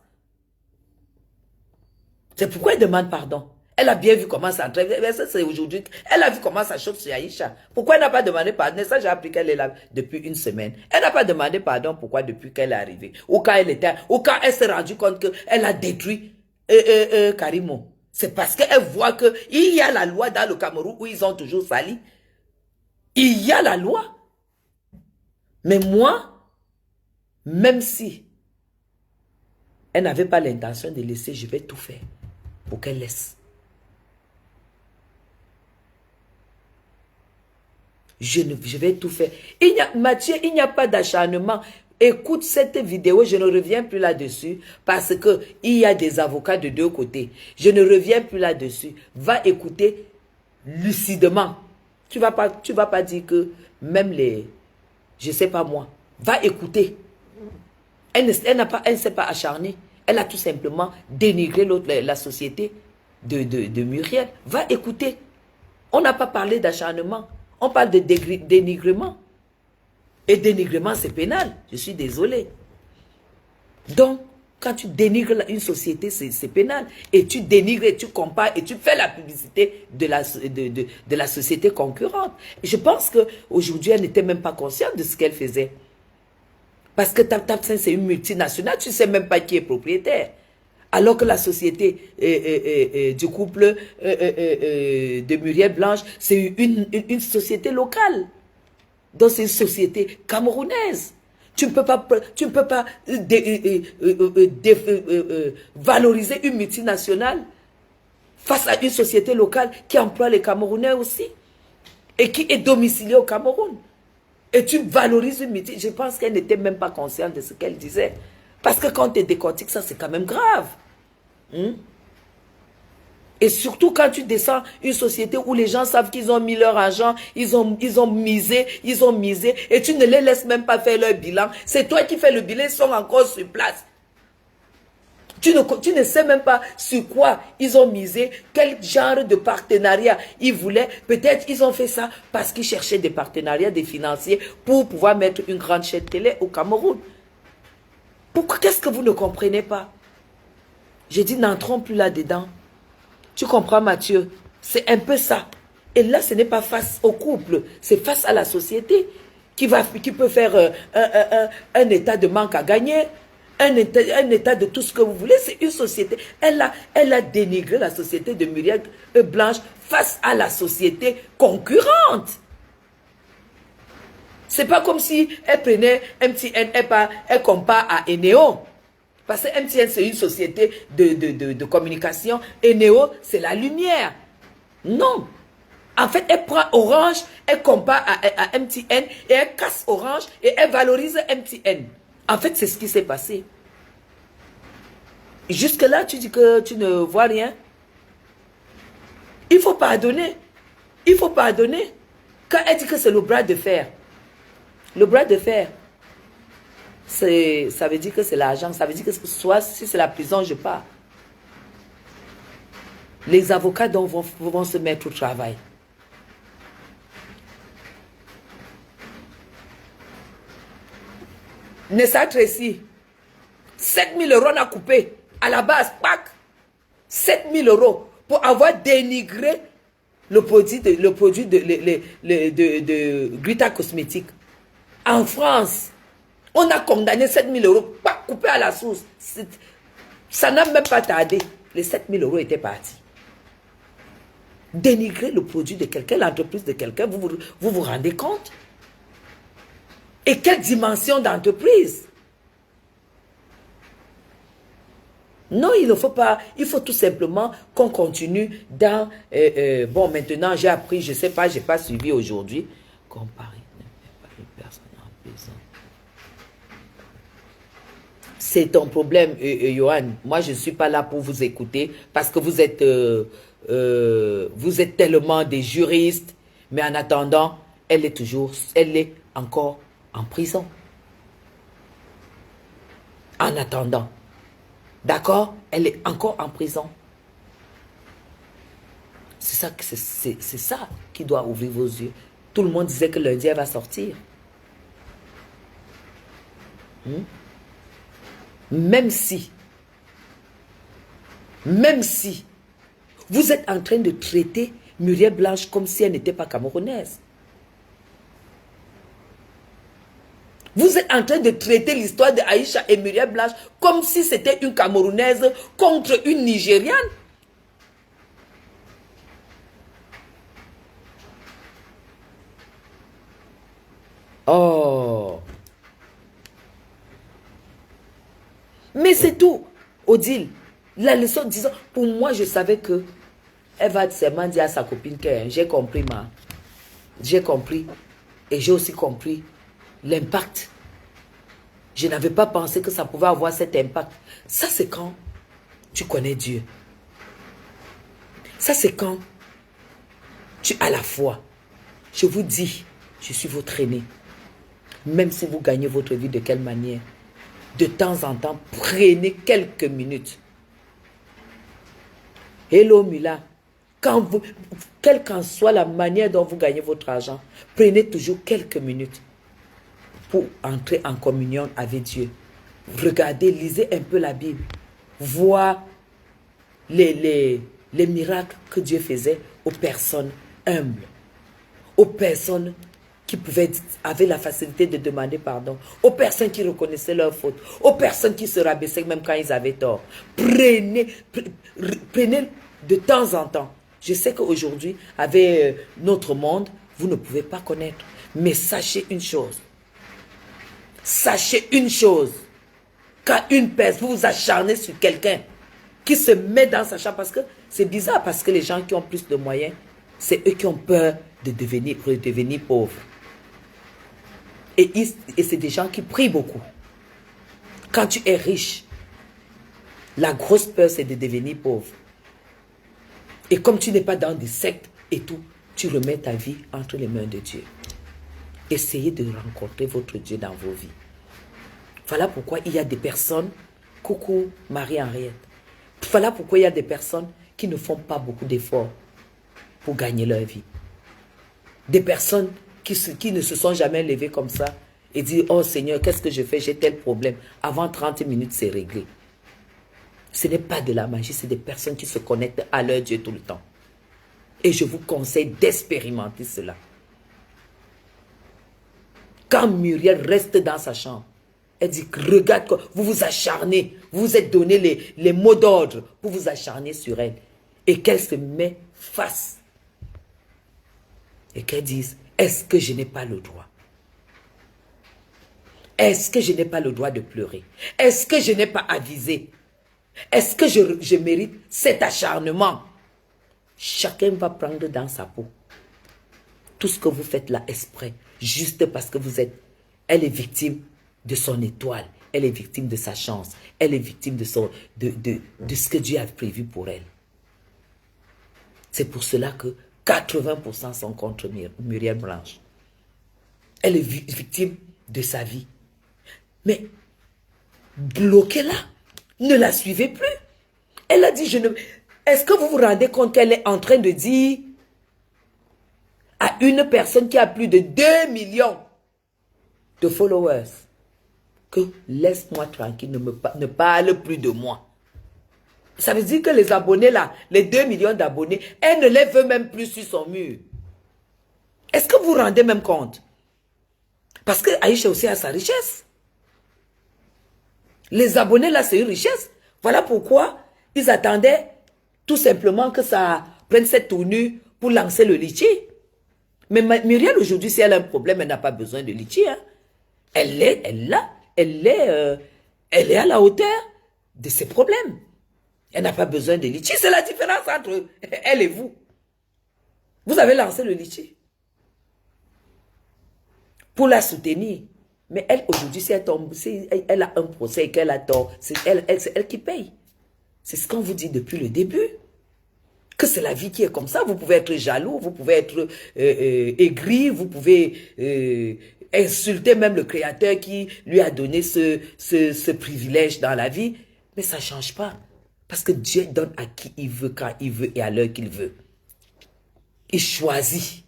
C'est pourquoi elle demande pardon. Elle a bien vu comment ça entraîne. C'est aujourd'hui. Elle a vu comment ça chauffe sur Aïcha. Pourquoi elle n'a pas demandé pardon? Ça, j'ai appris qu'elle est là depuis une semaine. Elle n'a pas demandé pardon. Pourquoi depuis qu'elle est arrivée? Ou quand elle s'est rendue compte qu'elle a détruit Karimo. C'est parce qu'elle voit qu'il y a la loi dans le Cameroun où ils ont toujours sali. Il y a la loi. Mais moi, même si elle n'avait pas l'intention de laisser, je vais tout faire pour qu'elle laisse. Je vais tout faire. Mathieu, il n'y a pas d'acharnement. Écoute cette vidéo, je ne reviens plus là-dessus parce qu'il y a des avocats de deux côtés. Je ne reviens plus là-dessus. Va écouter lucidement. Tu vas pas dire que même les... Je ne sais pas moi. Va écouter. Elle ne s'est pas acharnée. Elle a tout simplement dénigré la société de Muriel. Va écouter. On n'a pas parlé d'acharnement. On parle de dénigrement. Et dénigrement, c'est pénal. Je suis désolé. Donc, quand tu dénigres une société, c'est pénal. Et tu dénigres, et tu compares, et tu fais la publicité de la société concurrente. Et je pense qu'aujourd'hui, elle n'était même pas consciente de ce qu'elle faisait. Parce que TapTapSend, c'est une multinationale, tu ne sais même pas qui est propriétaire. Alors que la société du couple de Muriel Blanche, c'est une société locale. Donc c'est une société camerounaise. Tu ne peux pas valoriser une multinationale face à une société locale qui emploie les Camerounais aussi et qui est domiciliée au Cameroun. Et tu valorises une multinationale. Je pense qu'elle n'était même pas consciente de ce qu'elle disait. Parce que quand tu décortiques ça, c'est quand même grave. Et surtout quand tu descends une société où les gens savent qu'ils ont mis leur argent, ils ont misé, et tu ne les laisses même pas faire leur bilan. C'est toi qui fais le bilan, ils sont encore sur place. Tu ne sais même pas sur quoi ils ont misé, quel genre de partenariat ils voulaient. Peut-être ils ont fait ça parce qu'ils cherchaient des partenariats, des financiers pour pouvoir mettre une grande chaîne télé au Cameroun. Pourquoi? Qu'est-ce que vous ne comprenez pas? J'ai dit, n'entrons plus là-dedans. Tu comprends, Mathieu? C'est un peu ça. Et là, ce n'est pas face au couple, c'est face à la société qui peut faire un état de manque à gagner, un état de tout ce que vous voulez. C'est une société. Elle a dénigré la société de Muriel Blanche face à la société concurrente. C'est pas comme si elle prenait MTN, elle compare à Eneo. Parce que MTN, c'est une société de communication. Eneo, c'est la lumière. Non. En fait, elle prend Orange, elle compare à MTN et elle casse Orange et elle valorise MTN. En fait, c'est ce qui s'est passé. Jusque-là, tu dis que tu ne vois rien. Il faut pardonner. Il faut pardonner. Quand elle dit que c'est le bras de fer, le bras de fer, ça veut dire que c'est l'argent. Ça veut dire que soit si c'est la prison, je pars. Les avocats donc vont se mettre au travail. Nessa Tracy, 7 000 € on a coupé. À la base, pac, 7 000 € pour avoir dénigré le produit de Grita Cosmétique. En France, on a condamné 7 000 €, pac, coupé à la source. Ça n'a même pas tardé. Les 7 000 € étaient partis. Dénigrer le produit de quelqu'un, l'entreprise de quelqu'un, vous rendez compte? Et quelle dimension d'entreprise? Non, il ne faut pas, il faut tout simplement qu'on continue dans... bon, maintenant, j'ai appris, je ne sais pas, je n'ai pas suivi aujourd'hui. Comparer ne fait pas une personne en prison. C'est ton problème, Johan. Moi, je ne suis pas là pour vous écouter parce que vous êtes tellement des juristes. Mais en attendant, elle est encore en prison. En attendant. D'accord? Elle est encore en prison. C'est ça qui doit ouvrir vos yeux. Tout le monde disait que lundi, elle va sortir. Même si vous êtes en train de traiter Muriel Blanche comme si elle n'était pas camerounaise. Vous êtes en train de traiter l'histoire de Aïcha et Muriel Blanche comme si c'était une Camerounaise contre une Nigériane. Oh. Mais c'est tout, Odile. La leçon, disons, pour moi, je savais que elle va seulement dire à sa copine que j'ai compris, j'ai compris. Et j'ai aussi compris l'impact. Je n'avais pas pensé que ça pouvait avoir cet impact. Ça, c'est quand tu connais Dieu. Ça, c'est quand tu as la foi. Je vous dis, je suis votre aîné. Même si vous gagnez votre vie de quelle manière, de temps en temps, prenez quelques minutes. Hello Mila, quelle qu'en soit la manière dont vous gagnez votre argent, prenez toujours quelques minutes pour entrer en communion avec Dieu. Regardez, lisez un peu la Bible. Voir les miracles que Dieu faisait aux personnes humbles. Aux personnes qui avaient la facilité de demander pardon. Aux personnes qui reconnaissaient leurs fautes. Aux personnes qui se rabaissaient même quand ils avaient tort. Prenez de temps en temps. Je sais qu'aujourd'hui, avec notre monde, vous ne pouvez pas connaître. Mais sachez une chose. Sachez une chose. Quand une personne, vous vous acharnez sur quelqu'un qui se met dans sa chambre, parce que c'est bizarre, parce que les gens qui ont plus de moyens, c'est eux qui ont peur de redevenir pauvres. Et c'est des gens qui prient beaucoup. Quand tu es riche, la grosse peur, c'est de devenir pauvre. Et comme tu n'es pas dans des sectes et tout, tu remets ta vie entre les mains de Dieu. Essayez de rencontrer votre Dieu dans vos vies. Voilà pourquoi il y a des personnes, coucou Marie-Henriette, voilà pourquoi il y a des personnes qui ne font pas beaucoup d'efforts pour gagner leur vie. Des personnes qui ne se sont jamais levées comme ça et disent, oh Seigneur, qu'est-ce que je fais? J'ai tel problème. Avant 30 minutes, c'est réglé. Ce n'est pas de la magie, c'est des personnes qui se connectent à leur Dieu tout le temps. Et je vous conseille d'expérimenter cela. Quand Muriel reste dans sa chambre, elle dit, regarde, vous vous acharnez, vous vous êtes donné les mots d'ordre pour vous acharner sur elle. Et qu'elle se met face. Et qu'elle dise, est-ce que je n'ai pas le droit? Est-ce que je n'ai pas le droit de pleurer? Est-ce que je n'ai pas avisé? Est-ce que je mérite cet acharnement? Chacun va prendre dans sa peau. Tout ce que vous faites là exprès, juste parce que elle est victime de son étoile. Elle est victime de sa chance. Elle est victime de ce que Dieu a prévu pour elle. C'est pour cela que 80% sont contre Muriel Blanche. Elle est victime de sa vie. Mais bloquez-la. Ne la suivez plus. Elle a dit, est-ce que vous vous rendez compte qu'elle est en train de dire à une personne qui a plus de 2 millions de followers que laisse-moi tranquille, ne parle plus de moi. Ça veut dire que les abonnés là, les 2 millions d'abonnés, elle ne les veut même plus sur son mur. Est-ce que vous vous rendez même compte? Parce que Aïcha aussi a sa richesse. Les abonnés là, c'est une richesse. Voilà pourquoi ils attendaient tout simplement que ça prenne cette tournure pour lancer le litchi. Mais Muriel aujourd'hui, si elle a un problème, elle n'a pas besoin de litchi. Hein. Elle est à la hauteur de ses problèmes. Elle n'a pas besoin de litchi. C'est la différence entre elle et vous. Vous avez lancé le litchi pour la soutenir. Mais elle, aujourd'hui, si elle tombe, si elle a un procès et qu'elle a tort, c'est elle qui paye. C'est ce qu'on vous dit depuis le début. Que c'est la vie qui est comme ça. Vous pouvez être jaloux, vous pouvez être aigri, vous pouvez insulter même le Créateur qui lui a donné ce privilège dans la vie. Mais ça ne change pas. Parce que Dieu donne à qui il veut, quand il veut et à l'heure qu'il veut. Il choisit.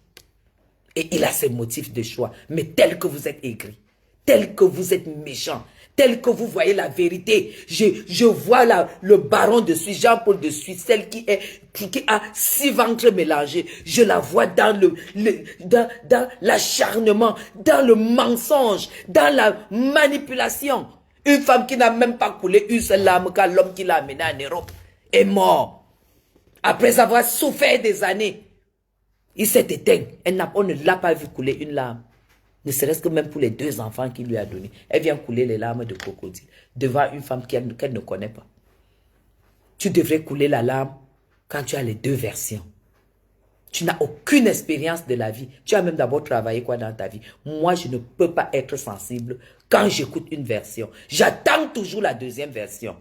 Et il a ses motifs de choix. Mais tel que vous êtes aigri, tel que vous êtes méchant, tel que vous voyez la vérité. Je vois le baron de Suisse, Jean-Paul de Suisse, celle qui a 6 ventres mélangés. Je la vois dans dans l'acharnement, dans le mensonge, dans la manipulation. Une femme qui n'a même pas coulé une seule larme quand l'homme qui l'a amenée en Europe est mort. Après avoir souffert des années, il s'est éteint. On ne l'a pas vu couler une larme. Ne serait-ce que même pour les 2 enfants qu'il lui a donnés. Elle vient couler les larmes de crocodile devant une femme qu'elle ne connaît pas. Tu devrais couler la larme quand tu as les 2 versions. Tu n'as aucune expérience de la vie. Tu as même d'abord travaillé quoi dans ta vie. Moi, je ne peux pas être sensible quand j'écoute une version. J'attends toujours la 2e version.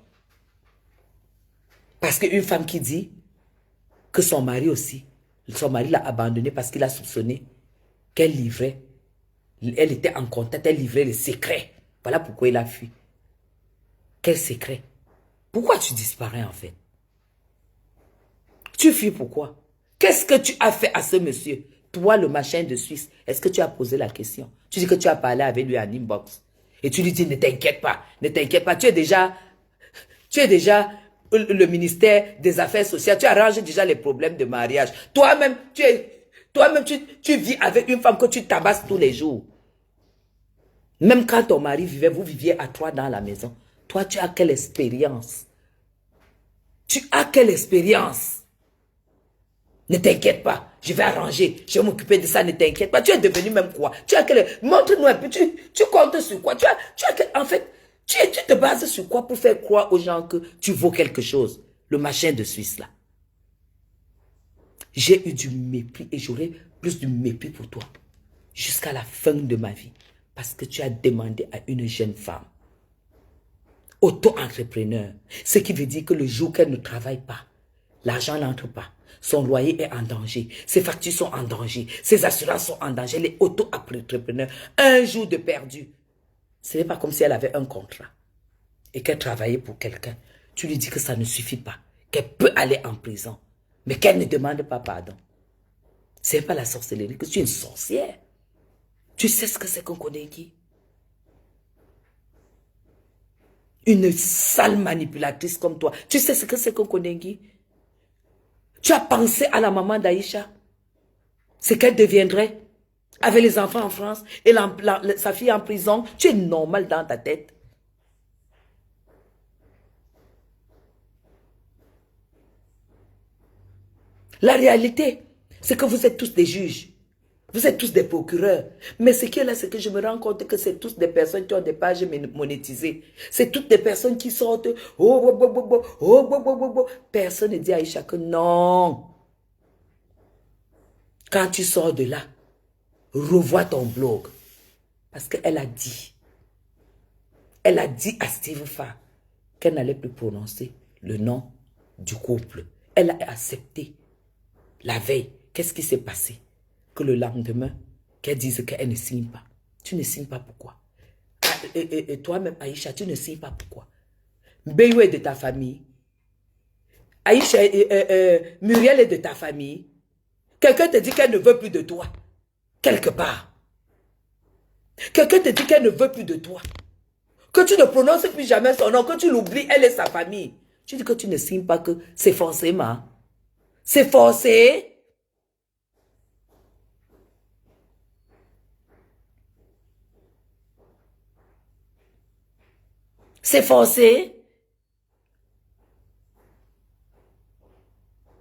Parce qu'une femme qui dit que son mari aussi, son mari l'a abandonnée parce qu'il a soupçonné qu'elle livrait. Elle était en contact, elle livrait les secrets. Voilà pourquoi il a fui. Quel secret? Pourquoi tu disparais en fait? Tu fuis pourquoi? Qu'est-ce que tu as fait à ce monsieur? Toi, le machin de Suisse, est-ce que tu as posé la question? Tu dis que tu as parlé avec lui en inbox. Et tu lui dis, ne t'inquiète pas, ne t'inquiète pas. Tu es déjà le ministère des Affaires sociales. Tu arranges déjà les problèmes de mariage. Toi-même, tu vis avec une femme que tu tabasses tous les jours. Même quand ton mari vivait, vous viviez à 3 dans la maison. Toi, tu as quelle expérience? Tu as quelle expérience? Ne t'inquiète pas, je vais arranger, je vais m'occuper de ça, ne t'inquiète pas. Tu es devenu même quoi? Tu as quelle... Montre-nous un peu, tu comptes sur quoi? En fait, tu te bases sur quoi pour faire croire aux gens que tu vaux quelque chose? Le machin de Suisse là. J'ai eu du mépris et j'aurai plus du mépris pour toi jusqu'à la fin de ma vie. Parce que tu as demandé à une jeune femme, auto-entrepreneur, ce qui veut dire que le jour qu'elle ne travaille pas, l'argent n'entre pas, son loyer est en danger, ses factures sont en danger, ses assurances sont en danger, elle est auto-entrepreneur, un jour de perdu. Ce n'est pas comme si elle avait un contrat et qu'elle travaillait pour quelqu'un. Tu lui dis que ça ne suffit pas, qu'elle peut aller en prison, mais qu'elle ne demande pas pardon. Ce n'est pas la sorcellerie, que tu es une sorcière. Tu sais ce que c'est qu'on connaît qui? Une sale manipulatrice comme toi. Tu sais ce que c'est qu'on connaît qui? Tu as pensé à la maman d'Aïcha? Ce qu'elle deviendrait avec les enfants en France et sa fille en prison? Tu es normal dans ta tête. La réalité, c'est que vous êtes tous des juges. Vous êtes tous des procureurs. Mais ce qui est là, c'est que je me rends compte que c'est tous des personnes qui ont des pages monétisées. C'est toutes des personnes qui sortent. Personne ne dit à Aïcha que non. Quand tu sors de là, revois ton blog. Parce qu'elle a dit. Elle a dit à Steve Farr qu'elle n'allait plus prononcer le nom du couple. Elle a accepté. La veille, qu'est-ce qui s'est passé? Que le lendemain, qu'elle dise qu'elle ne signe pas. Tu ne signes pas pourquoi? Et toi-même, Aïcha, tu ne signes pas pourquoi? Béyou est de ta famille. Aïcha, Muriel est de ta famille. Quelqu'un te dit qu'elle ne veut plus de toi. Quelque part. Quelqu'un te dit qu'elle ne veut plus de toi. Que tu ne prononces plus jamais son nom, que tu l'oublies, elle est sa famille. Tu dis que tu ne signes pas, que c'est forcément. C'est forcé. C'est forcé.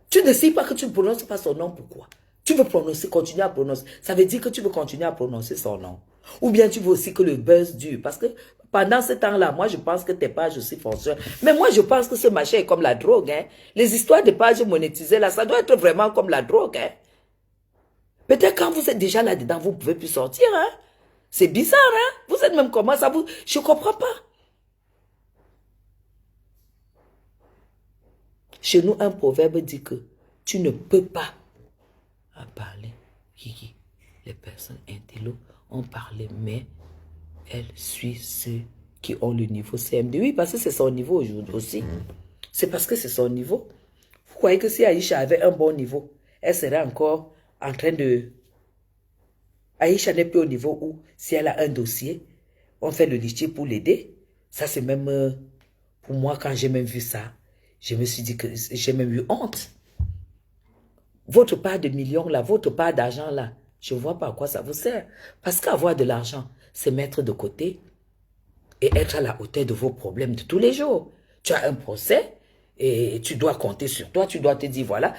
Tu ne sais pas que tu ne prononces pas son nom, pourquoi? Tu veux prononcer, continuer à prononcer. Ça veut dire que tu veux continuer à prononcer son nom. Ou bien tu veux aussi que le buzz dure. Parce que pendant ce temps-là, moi je pense que tes pages aussi fonctionnent. Mais moi je pense que ce machin est comme la drogue. Hein. Les histoires de pages monétisées là, ça doit être vraiment comme la drogue. Hein. Peut-être quand vous êtes déjà là-dedans, vous ne pouvez plus sortir. Hein. C'est bizarre. Hein. Vous êtes même comment ça vous... Je ne comprends pas. Chez nous, un proverbe dit que tu ne peux pas parler. Les personnes intello ont parlé, mais elle suit ceux qui ont le niveau CMD. Oui, parce que c'est son niveau aujourd'hui aussi. C'est parce que c'est son niveau. Vous croyez que si Aïcha avait un bon niveau, elle serait encore en train de... Aïcha n'est plus au niveau où, si elle a un dossier, on fait le litige pour l'aider. Ça, c'est même... pour moi, quand j'ai même vu ça, je me suis dit que j'ai même eu honte. Votre part de millions là, votre part d'argent là, je ne vois pas à quoi ça vous sert. Parce qu'avoir de l'argent, c'est mettre de côté et être à la hauteur de vos problèmes de tous les jours. Tu as un procès et tu dois compter sur toi, tu dois te dire voilà,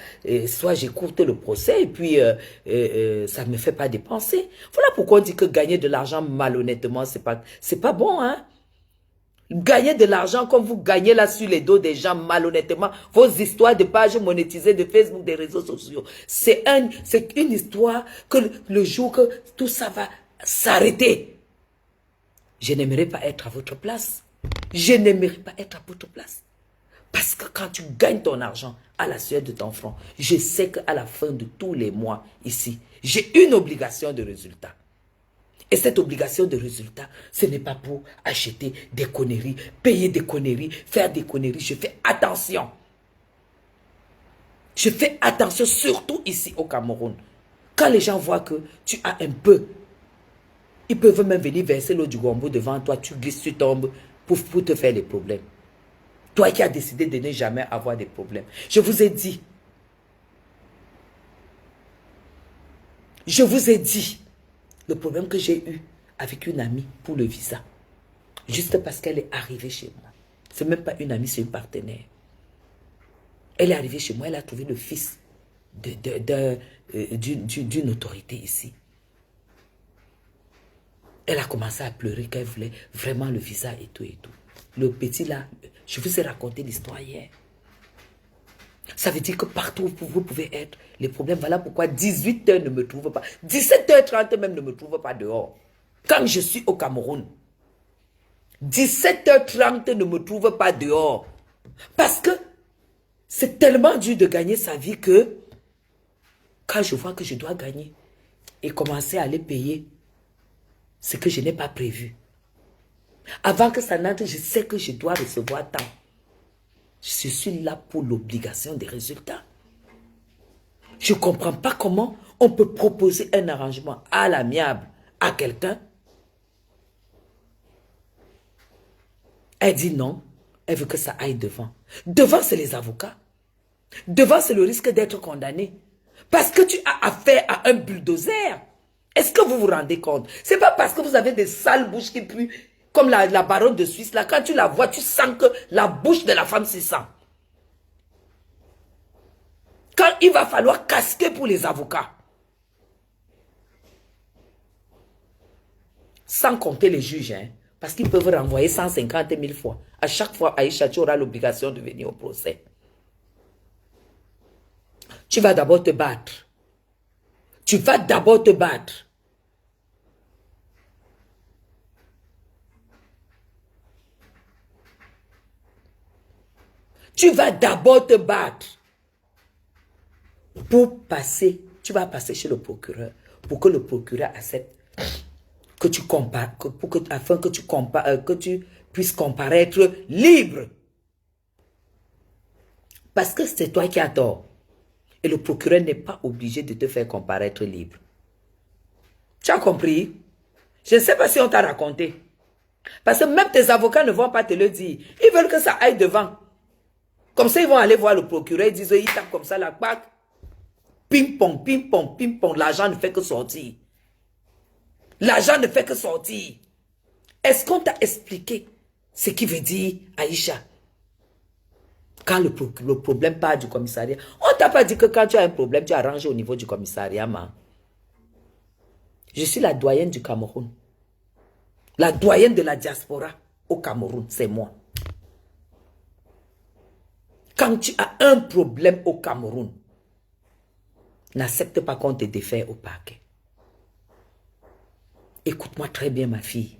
soit j'écoute le procès et puis ça ne me fait pas dépenser. Voilà pourquoi on dit que gagner de l'argent malhonnêtement, c'est pas bon, hein. Gagner de l'argent comme vous gagnez là sur les dos des gens malhonnêtement, vos histoires de pages monétisées de Facebook, des réseaux sociaux. C'est une histoire que le jour que tout ça va s'arrêter, je n'aimerais pas être à votre place. Je n'aimerais pas être à votre place. Parce que quand tu gagnes ton argent à la sueur de ton front, je sais qu'à la fin de tous les mois ici, j'ai une obligation de résultat. Et cette obligation de résultat, ce n'est pas pour acheter des conneries, payer des conneries, faire des conneries. Je fais attention. Je fais attention, surtout ici au Cameroun. Quand les gens voient que tu as un peu, ils peuvent même venir verser l'eau du gombo devant toi, tu glisses, tu tombes pour te faire des problèmes. Toi qui as décidé de ne jamais avoir des problèmes. Je vous ai dit. Je vous ai dit. Le problème que j'ai eu avec une amie pour le visa. Juste parce qu'elle est arrivée chez moi. Ce n'est même pas une amie, c'est une partenaire. Elle est arrivée chez moi, elle a trouvé le fils d'une autorité ici. Elle a commencé à pleurer qu'elle voulait vraiment le visa et tout et tout. Le petit là, je vous ai raconté l'histoire hier. Ça veut dire que partout où vous pouvez être, les problèmes, voilà pourquoi 18h ne me trouve pas. 17h30 même ne me trouve pas dehors. Quand je suis au Cameroun, 17h30 ne me trouve pas dehors. Parce que c'est tellement dur de gagner sa vie que quand je vois que je dois gagner et commencer à aller payer ce que je n'ai pas prévu. Avant que ça n'entre, je sais que je dois recevoir tant. Je suis là pour l'obligation des résultats. Je ne comprends pas comment on peut proposer un arrangement à l'amiable à quelqu'un. Elle dit non. Elle veut que ça aille devant. Devant, c'est les avocats. Devant, c'est le risque d'être condamné. Parce que tu as affaire à un bulldozer. Est-ce que vous vous rendez compte? C'est pas parce que vous avez des sales bouches qui puent, comme la baronne de Suisse, là, quand tu la vois, tu sens que la bouche de la femme se sent. Quand il va falloir casquer pour les avocats. Sans compter les juges, hein, parce qu'ils peuvent renvoyer 150 000 fois. À chaque fois, Aïcha, tu auras l'obligation de venir au procès. Tu vas d'abord te battre. Tu vas d'abord te battre. Tu vas d'abord te battre. Pour passer, tu vas passer chez le procureur. Pour que le procureur accepte que tu compares, afin que tu puisses comparaître libre. Parce que c'est toi qui as tort. Et le procureur n'est pas obligé de te faire comparaître libre. Tu as compris? Je ne sais pas si on t'a raconté. Parce que même tes avocats ne vont pas te le dire. Ils veulent que ça aille devant. Comme ça, ils vont aller voir le procureur. Ils disent, ils tapent comme ça la bague. Ping-pong, ping-pong, ping-pong. L'argent ne fait que sortir. L'argent ne fait que sortir. Est-ce qu'on t'a expliqué ce qui veut dire, Aïcha? Quand le problème part du commissariat, on ne t'a pas dit que quand tu as un problème, tu as rangé au niveau du commissariat, man. Je suis la doyenne du Cameroun. La doyenne de la diaspora au Cameroun, c'est moi. Quand tu as un problème au Cameroun, n'accepte pas qu'on te défait au parquet. Écoute-moi très bien, ma fille.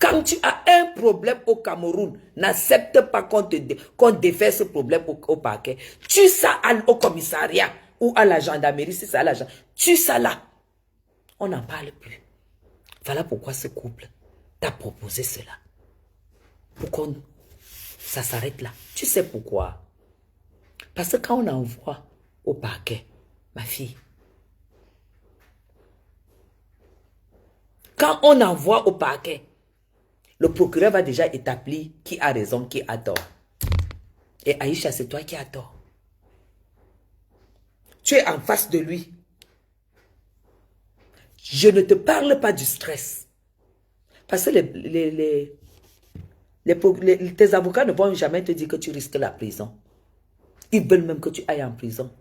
Quand tu as un problème au Cameroun, n'accepte pas qu'on défait ce problème au parquet. Tu ça au commissariat ou à la gendarmerie, si c'est à la gendarmerie. Tu ça là. On n'en parle plus. Voilà pourquoi ce couple t'a proposé cela. Pourquoi ça s'arrête là? Tu sais pourquoi? Parce que quand on envoie au parquet, ma fille, quand on envoie au parquet, le procureur va déjà établir qui a raison, qui a tort. Et Aïcha, c'est toi qui as tort. Tu es en face de lui. Je ne te parle pas du stress. Parce que tes avocats ne vont jamais te dire que tu risques la prison. Ils veulent même que tu ailles en prison.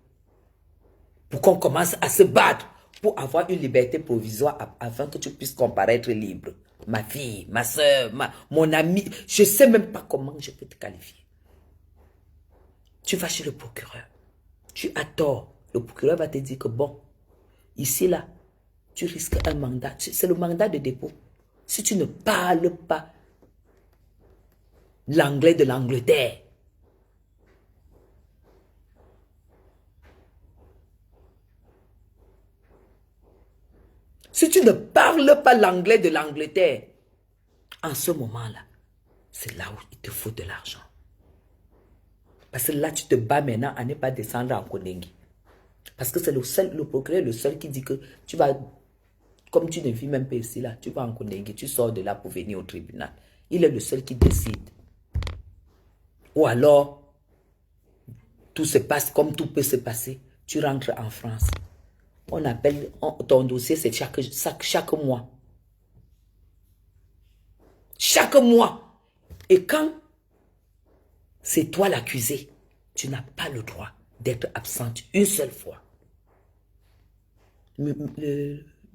Pour qu'on commence à se battre pour avoir une liberté provisoire afin que tu puisses comparaître libre. Ma fille, ma soeur, mon ami, je ne sais même pas comment je peux te qualifier. Tu vas chez le procureur. Tu as tort. Le procureur va te dire que bon, ici là, tu risques un mandat. C'est le mandat de dépôt. Si tu ne parles pas l'anglais de l'Angleterre, si tu ne parles pas l'anglais de l'Angleterre, en ce moment-là, c'est là où il te faut de l'argent. Parce que là, tu te bats maintenant à ne pas descendre en Kondengi. Parce que c'est le procureur le seul qui dit que tu vas, comme tu ne vis même pas ici, là, tu vas en Kondengi, tu sors de là pour venir au tribunal. Il est le seul qui décide. Ou alors, tout se passe comme tout peut se passer. Tu rentres en France. On appelle, ton dossier, c'est chaque mois. Chaque mois. Et quand c'est toi l'accusé, tu n'as pas le droit d'être absente une seule fois.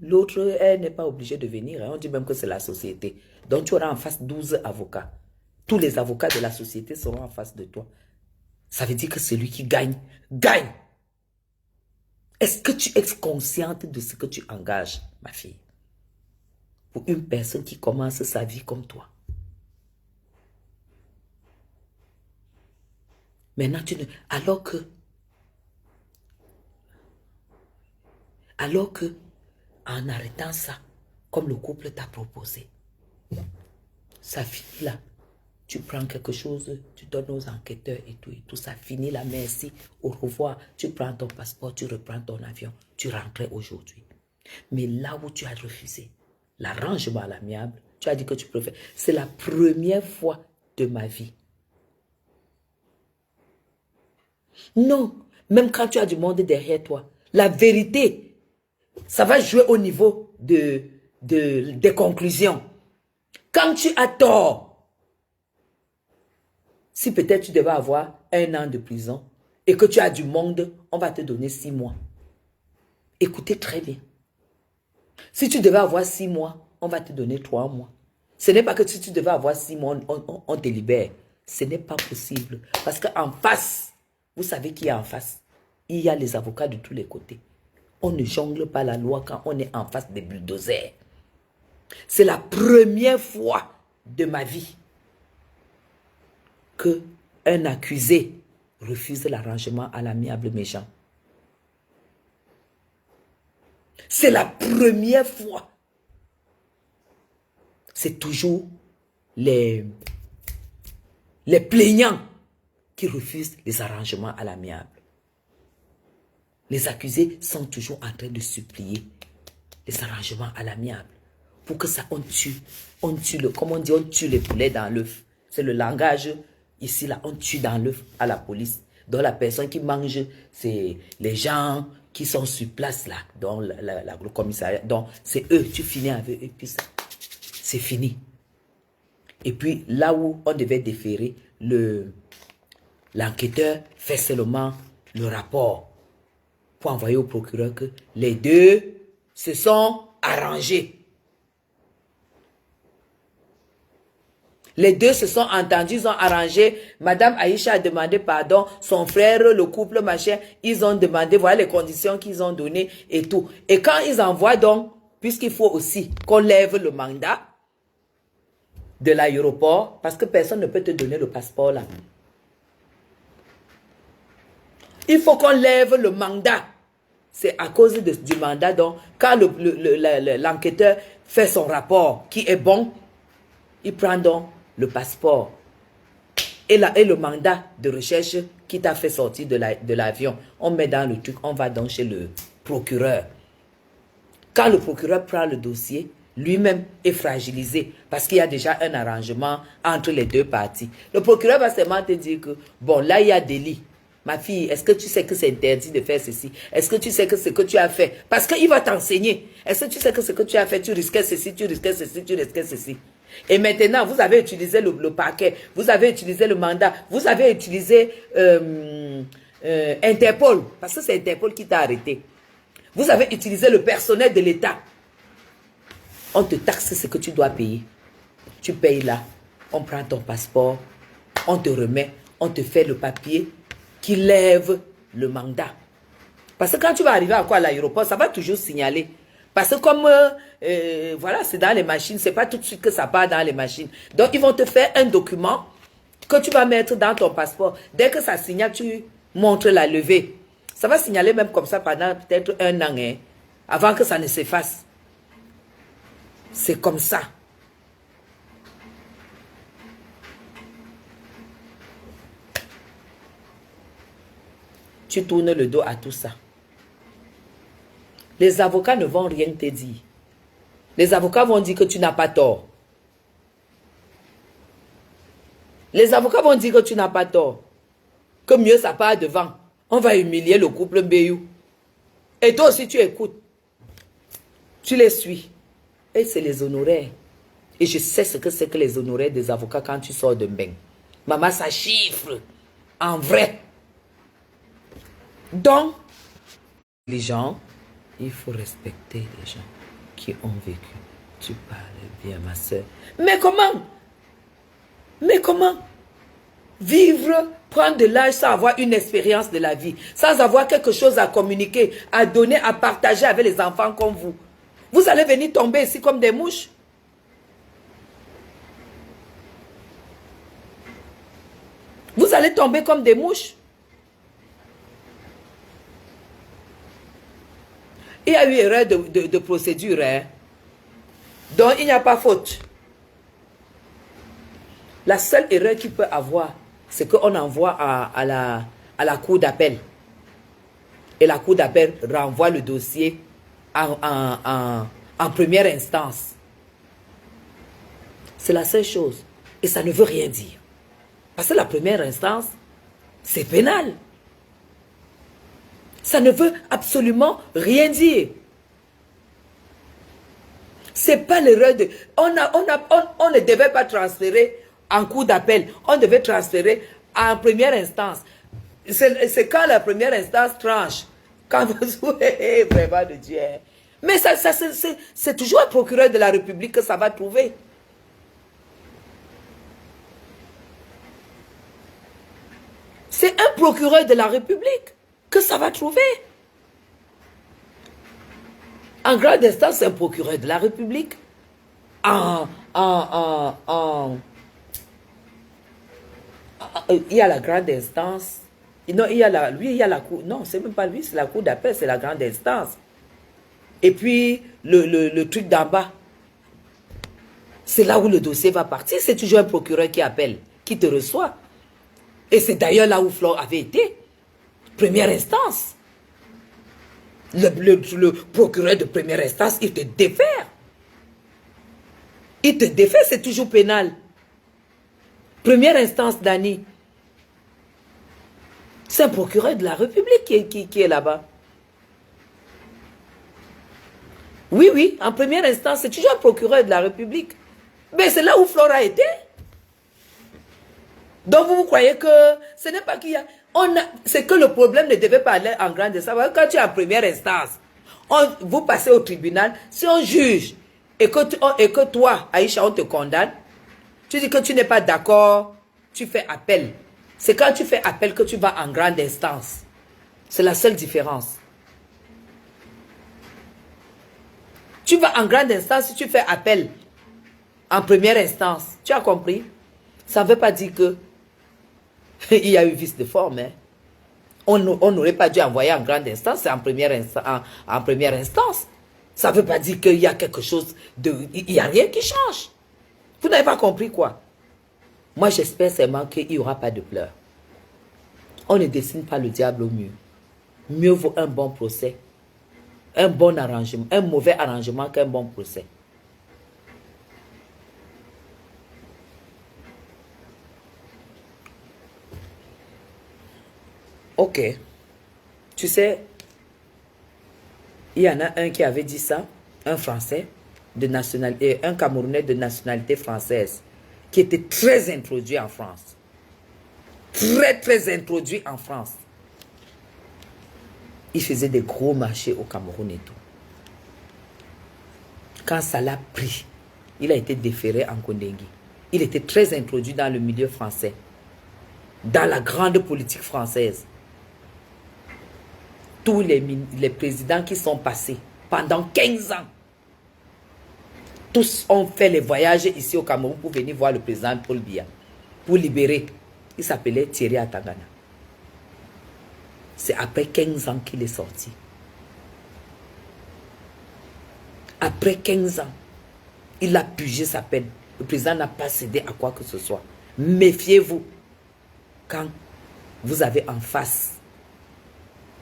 L'autre, elle n'est pas obligée de venir. On dit même que c'est la société. Donc tu auras en face 12 avocats. Tous les avocats de la société seront en face de toi. Ça veut dire que celui qui gagne, gagne. Est-ce que tu es consciente de ce que tu engages, ma fille? Pour une personne qui commence sa vie comme toi. Maintenant, alors que, en arrêtant ça, comme le couple t'a proposé, ça finit là. Tu prends quelque chose, tu donnes aux enquêteurs et tout, ça finit là, merci, au revoir. Tu prends ton passeport, tu reprends ton avion, tu rentrais aujourd'hui. Mais là où tu as refusé, l'arrangement à l'amiable, tu as dit que tu préfères. C'est la première fois de ma vie Non, même quand tu as du monde derrière toi, la vérité, ça va jouer au niveau des conclusions. Quand tu as tort, si peut-être tu devais avoir 1 an de prison et que tu as du monde, on va te donner 6 mois. Écoutez très bien. Si tu devais avoir 6 mois, on va te donner 3 mois. Ce n'est pas que si tu devais avoir 6 mois, on te libère. Ce n'est pas possible. Parce qu'en face, vous savez qui est en face? Il y a les avocats de tous les côtés. On ne jongle pas la loi quand on est en face des bulldozers. C'est la première fois de ma vie qu'un accusé refuse l'arrangement à l'amiable méchant. C'est la première fois. C'est toujours les plaignants qui refusent les arrangements à l'amiable. Les accusés sont toujours en train de supplier les arrangements à l'amiable pour que ça, on tue comme on dit, on tue les poulets dans l'œuf. C'est le langage ici, là, on tue dans l'œuf à la police. Donc la personne qui mange, c'est les gens qui sont sur place là, dans le commissariat. Donc c'est eux, tu finis avec eux, et puis ça, c'est fini. Et puis là où on devait déférer, l'enquêteur fait seulement le rapport pour envoyer au procureur que les deux se sont arrangés. Les deux se sont entendus, ils ont arrangé. Madame Aïcha a demandé pardon. Son frère, le couple, machin, ils ont demandé, voilà les conditions qu'ils ont données et tout. Et quand ils envoient donc, puisqu'il faut aussi qu'on lève le mandat de l'aéroport, parce que personne ne peut te donner le passeport là. Il faut qu'on lève le mandat. C'est à cause du mandat. Donc, quand l'enquêteur fait son rapport qui est bon, il prend donc le passeport et le mandat de recherche qui t'a fait sortir de l'avion. On met dans le truc, on va donc chez le procureur. Quand le procureur prend le dossier, lui-même est fragilisé parce qu'il y a déjà un arrangement entre les deux parties. Le procureur va seulement te dire que, bon, là, il y a délit. Ma fille, est-ce que tu sais que c'est interdit de faire ceci? Est-ce que tu sais que ce que tu as fait? Parce qu'il va t'enseigner. Est-ce que tu sais que ce que tu as fait, tu risquais ceci, tu risquais ceci, tu risquais ceci? Et maintenant, vous avez utilisé le parquet, vous avez utilisé le mandat, vous avez utilisé Interpol, parce que c'est Interpol qui t'a arrêté. Vous avez utilisé le personnel de l'État. On te taxe ce que tu dois payer. Tu payes là, on prend ton passeport, on te remet, on te fait le papier qui lève le mandat. Parce que quand tu vas arriver à l'aéroport, ça va toujours signaler. Parce que comme, voilà, c'est dans les machines, c'est pas tout de suite que ça part dans les machines. Donc, ils vont te faire un document que tu vas mettre dans ton passeport. Dès que ça signale, tu montres la levée. Ça va signaler même comme ça pendant peut-être 1 an, hein, avant que ça ne s'efface. C'est comme ça. Tu tournes le dos à tout ça. Les avocats ne vont rien te dire. Les avocats vont dire que tu n'as pas tort. Les avocats vont dire que tu n'as pas tort. Que mieux ça part devant. On va humilier le couple Mbeyou. Et toi aussi tu écoutes. Tu les suis. Et c'est les honoraires. Et je sais ce que c'est que les honoraires des avocats quand tu sors de Mbeng. Maman, ça chiffre. En vrai. Donc, les gens, il faut respecter les gens qui ont vécu. Tu parles bien, ma soeur. Mais comment? Mais comment? Vivre, prendre de l'âge sans avoir une expérience de la vie, sans avoir quelque chose à communiquer, à donner, à partager avec les enfants comme vous. Vous allez venir tomber ici comme des mouches. Vous allez tomber comme des mouches. Il y a eu erreur de procédure. Hein? Donc, il n'y a pas faute. La seule erreur qu'il peut avoir, c'est qu'on envoie à la cour d'appel. Et la cour d'appel renvoie le dossier en première instance. C'est la seule chose. Et ça ne veut rien dire. Parce que la première instance, c'est pénal. Ça ne veut absolument rien dire. C'est pas l'erreur de... On ne devait pas transférer en cours d'appel. On devait transférer en première instance. C'est quand la première instance tranche. Quand vous... Vraiment de Dieu. Mais ça c'est toujours un procureur de la République que ça va trouver. C'est un procureur de la République que ça va trouver. En grande instance, c'est un procureur de la République. Il y a la grande instance. Non, il y a la cour. Non, c'est même pas lui, c'est la cour d'appel, c'est la grande instance. Et puis, le truc d'en bas. C'est là où le dossier va partir. C'est toujours un procureur qui appelle, qui te reçoit. Et c'est d'ailleurs là où Flore avait été. Première instance. Le procureur de première instance, il te défère. Il te défait, c'est toujours pénal. Première instance, Dani. C'est un procureur de la République qui est là-bas. Oui, oui, en première instance, c'est toujours un procureur de la République. Mais c'est là où Flore a été. Donc vous croyez que ce n'est pas qu'il y a... C'est que le problème ne devait pas aller en grande instance. Quand tu es en première instance, vous passez au tribunal, si on juge et que toi, Aïcha, on te condamne, tu dis que tu n'es pas d'accord, tu fais appel. C'est quand tu fais appel que tu vas en grande instance. C'est la seule différence. Tu vas en grande instance si tu fais appel en première instance. Tu as compris? Ça ne veut pas dire que il y a eu vice de forme. Hein. On n'aurait pas dû envoyer en grande instance, c'est en première instance. Ça ne veut pas dire qu'il y a quelque chose de... Il n'y a rien qui change. Vous n'avez pas compris quoi? Moi, j'espère seulement qu'il n'y aura pas de pleurs. On ne dessine pas le diable au mur. Mieux vaut un bon procès, un bon arrangement, un mauvais arrangement qu'un bon procès. Ok. Tu sais, il y en a un qui avait dit ça, un Français, un Camerounais de nationalité française, qui était très introduit en France. Très, très introduit en France. Il faisait des gros marchés au Cameroun et tout. Quand ça l'a pris, il a été déféré en Kondengui. Il était très introduit dans le milieu français, dans la grande politique française. Tous les présidents qui sont passés pendant 15 ans, tous ont fait les voyages ici au Cameroun pour venir voir le président Paul Biya, pour libérer. Il s'appelait Thierry Atangana. C'est après 15 ans qu'il est sorti. Après 15 ans, il a purgé sa peine. Le président n'a pas cédé à quoi que ce soit. Méfiez-vous quand vous avez en face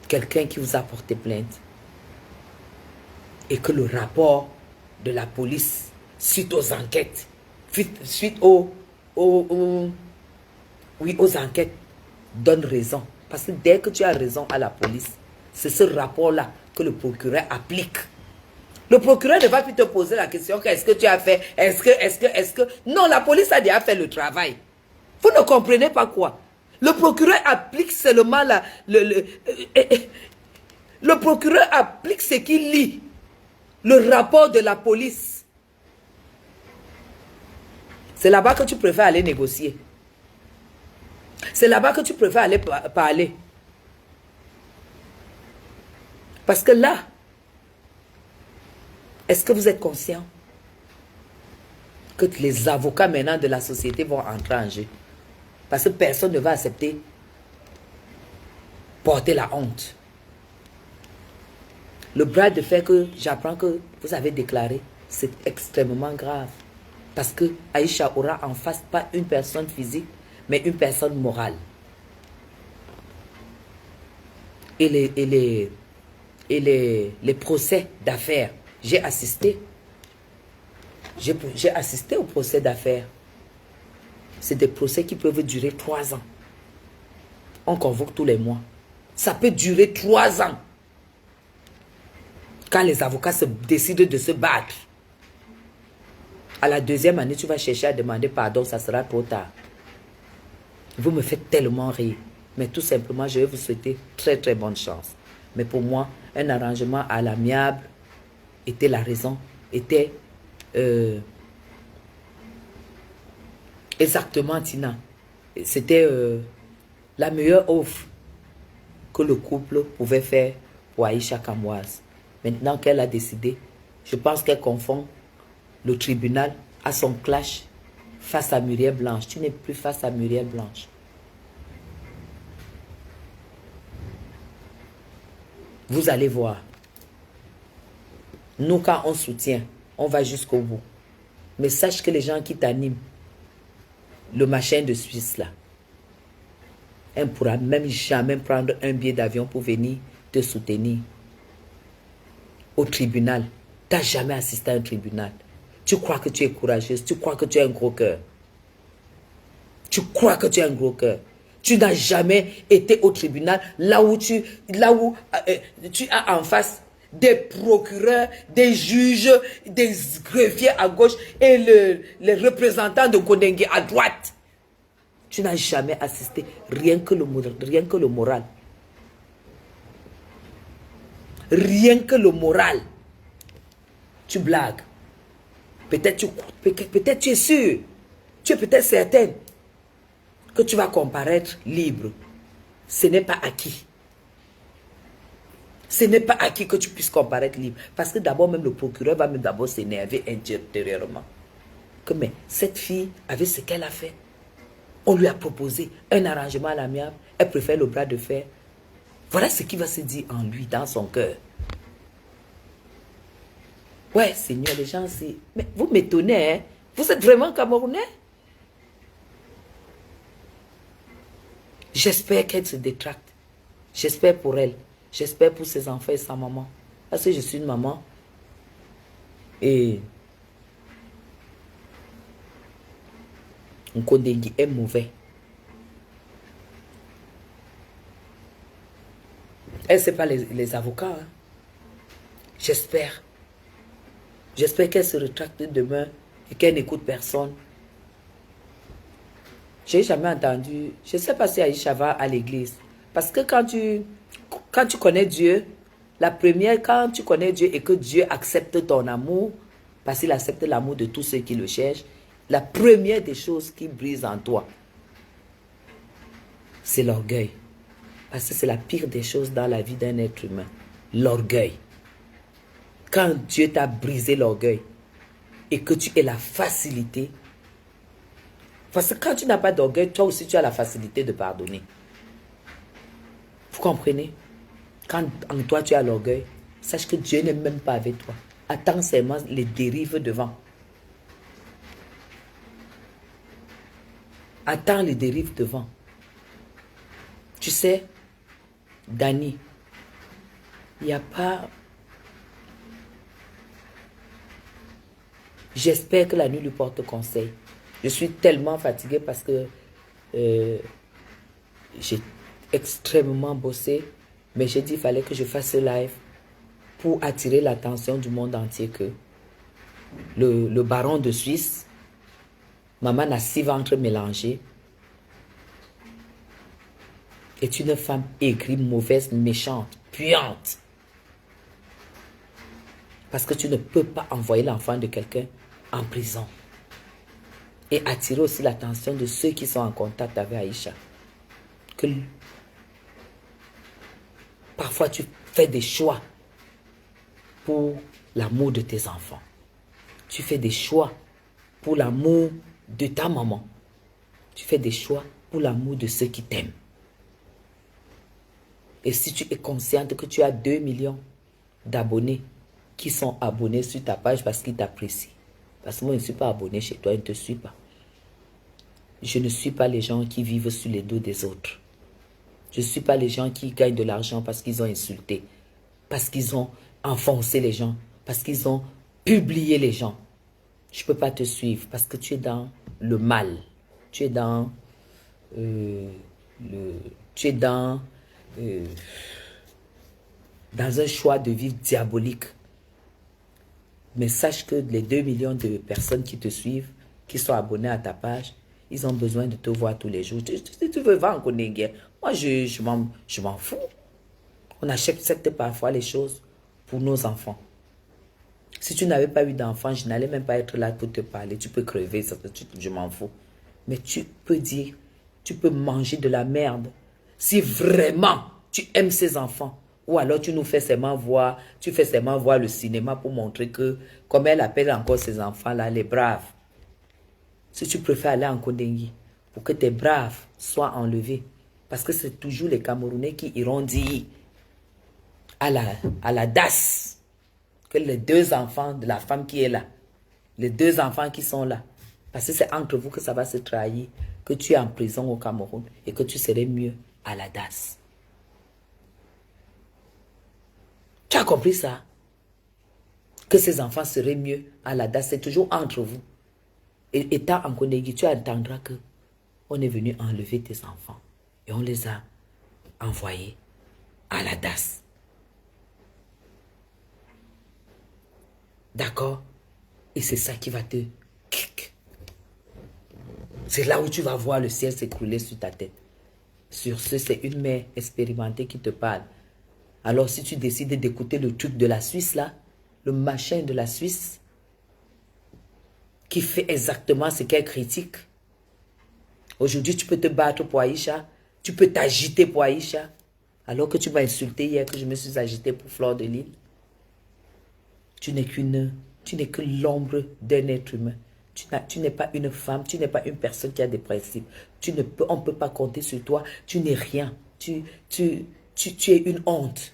quelqu'un qui vous a porté plainte et que le rapport de la police suite aux enquêtes, suite aux enquêtes donne raison. Parce que dès que tu as raison à la police, c'est ce rapport-là que le procureur applique. Le procureur ne va plus te poser la question qu'est-ce que tu as fait, est-ce que... Non, la police a déjà fait le travail. Vous ne comprenez pas quoi? Le procureur applique seulement le procureur applique ce qu'il lit. Le rapport de la police. C'est là-bas que tu préfères aller négocier. C'est là-bas que tu préfères aller parler. Parce que là, est-ce que vous êtes conscient que les avocats maintenant de la société vont entrer en jeu? Parce que personne ne va accepter porter la honte. Le bras de fer que j'apprends que vous avez déclaré, c'est extrêmement grave. Parce que Aïcha aura en face pas une personne physique, mais une personne morale. Et les procès d'affaires, j'ai assisté. J'ai assisté au procès d'affaires. C'est des procès qui peuvent durer 3 ans. On convoque tous les mois. Ça peut durer 3 ans. Quand les avocats décident de se battre. À la 2e année, tu vas chercher à demander pardon, ça sera trop tard. Vous me faites tellement rire. Mais tout simplement, je vais vous souhaiter très très bonne chance. Mais pour moi, un arrangement à l'amiable était la raison, était exactement, Tina. C'était la meilleure offre que le couple pouvait faire pour Aïcha Kamoise. Maintenant qu'elle a décidé, je pense qu'elle confond le tribunal à son clash face à Muriel Blanche. Tu n'es plus face à Muriel Blanche. Vous allez voir. Nous, quand on soutient, on va jusqu'au bout. Mais sache que les gens qui t'animent, le machin de Suisse là, elle ne pourra même jamais prendre un billet d'avion pour venir te soutenir au tribunal. Tu n'as jamais assisté à un tribunal. Tu crois que tu es courageuse, tu crois que tu as un gros cœur. Tu crois que tu as un gros cœur. Tu n'as jamais été au tribunal là où tu as en face des procureurs, des juges, des greffiers à gauche et les représentants de Kondengue à droite. Tu n'as jamais assisté, rien que le moral. Rien que le moral. Tu blagues. Peut-être tu es sûr, tu es peut-être certaine que tu vas comparaître libre. Ce n'est pas acquis. Ce n'est pas acquis que tu puisses comparaître libre. Parce que d'abord, même le procureur va même d'abord s'énerver intérieurement. Que mais cette fille, avec ce qu'elle a fait, on lui a proposé un arrangement à l'amiable. Elle préfère le bras de fer. Voilà ce qui va se dire en lui, dans son cœur. Ouais, Seigneur, les gens, c'est... Mais vous m'étonnez, hein? Vous êtes vraiment Camerounais? J'espère qu'elle se détracte. J'espère pour elle. J'espère pour ses enfants et sa maman. Parce que je suis une maman. Et... Nkondengi est mauvais. Elle, c'est pas les avocats. Hein? J'espère. J'espère qu'elle se rétracte demain et qu'elle n'écoute personne. J'ai jamais entendu. Je ne sais pas si Aïcha va à l'église. Parce que quand tu connais Dieu, la première, quand tu connais Dieu et que Dieu accepte ton amour, parce qu'il accepte l'amour de tous ceux qui le cherchent, la première des choses qui brise en toi, c'est l'orgueil. Parce que c'est la pire des choses dans la vie d'un être humain. L'orgueil. Quand Dieu t'a brisé l'orgueil et que tu aies la facilité, parce que quand tu n'as pas d'orgueil, toi aussi tu as la facilité de pardonner. Vous comprenez? Quand en toi tu as l'orgueil, sache que Dieu n'est même pas avec toi. Attends seulement les dérives devant. Attends les dérives devant. Tu sais, Dani, il n'y a pas... J'espère que la nuit lui porte conseil. Je suis tellement fatiguée parce que j'ai extrêmement bossé. Mais j'ai dit qu'il fallait que je fasse ce live pour attirer l'attention du monde entier que le baron de Suisse, maman a 6 ventres mélangés, est une femme aigrie, mauvaise, méchante, puante. Parce que tu ne peux pas envoyer l'enfant de quelqu'un en prison. Et attirer aussi l'attention de ceux qui sont en contact avec Aïcha. Que parfois tu fais des choix pour l'amour de tes enfants. Tu fais des choix pour l'amour de ta maman. Tu fais des choix pour l'amour de ceux qui t'aiment. Et si tu es consciente que tu as 2 millions d'abonnés qui sont abonnés sur ta page parce qu'ils t'apprécient. Parce que moi, je ne suis pas abonné chez toi, je ne te suis pas. Je ne suis pas les gens qui vivent sur les dos des autres. Je ne suis pas les gens qui gagnent de l'argent parce qu'ils ont insulté, parce qu'ils ont enfoncé les gens, parce qu'ils ont publié les gens. Je ne peux pas te suivre parce que tu es dans le mal. Tu es dans... dans un choix de vie diabolique. Mais sache que les 2 millions de personnes qui te suivent, qui sont abonnés à ta page, ils ont besoin de te voir tous les jours. Tu veux vendre Kondengui. Moi, je m'en fous. On accepte parfois les choses pour nos enfants. Si tu n'avais pas eu d'enfant, je n'allais même pas être là pour te parler. Tu peux crever, je m'en fous. Mais tu peux dire, tu peux manger de la merde. Si vraiment tu aimes ces enfants, ou alors tu nous fais seulement voir, tu fais seulement voir le cinéma pour montrer que, comme elle appelle encore ces enfants-là, les braves. Si tu préfères aller en Kondengui, pour que tes braves soient enlevés, parce que c'est toujours les Camerounais qui iront dire à la DAS, que les 2 enfants de la femme qui est là, les 2 enfants qui sont là, parce que c'est entre vous que ça va se trahir, que tu es en prison au Cameroun et que tu serais mieux à la DAS. Tu as compris ça? Que ces enfants seraient mieux à la DAS, c'est toujours entre vous. Et étant en Kondengui, tu entendras que on est venu enlever tes enfants et on les a envoyés à la DAS. D'accord? Et c'est ça qui va te... C'est là où tu vas voir le ciel s'écrouler sur ta tête. Sur ce, c'est une mère expérimentée qui te parle. Alors si tu décides d'écouter le truc de la Suisse là, le machin de la Suisse, qui fait exactement ce qu'elle critique. Aujourd'hui, tu peux te battre pour Aïcha, tu peux t'agiter pour Aïcha, alors que tu m'as insulté hier que je me suis agité pour Fleur de Lys. Tu n'es que l'ombre d'un être humain. Tu n'es pas une femme, tu n'es pas une personne qui a des principes. On ne peut pas compter sur toi, tu n'es rien. Tu es une honte.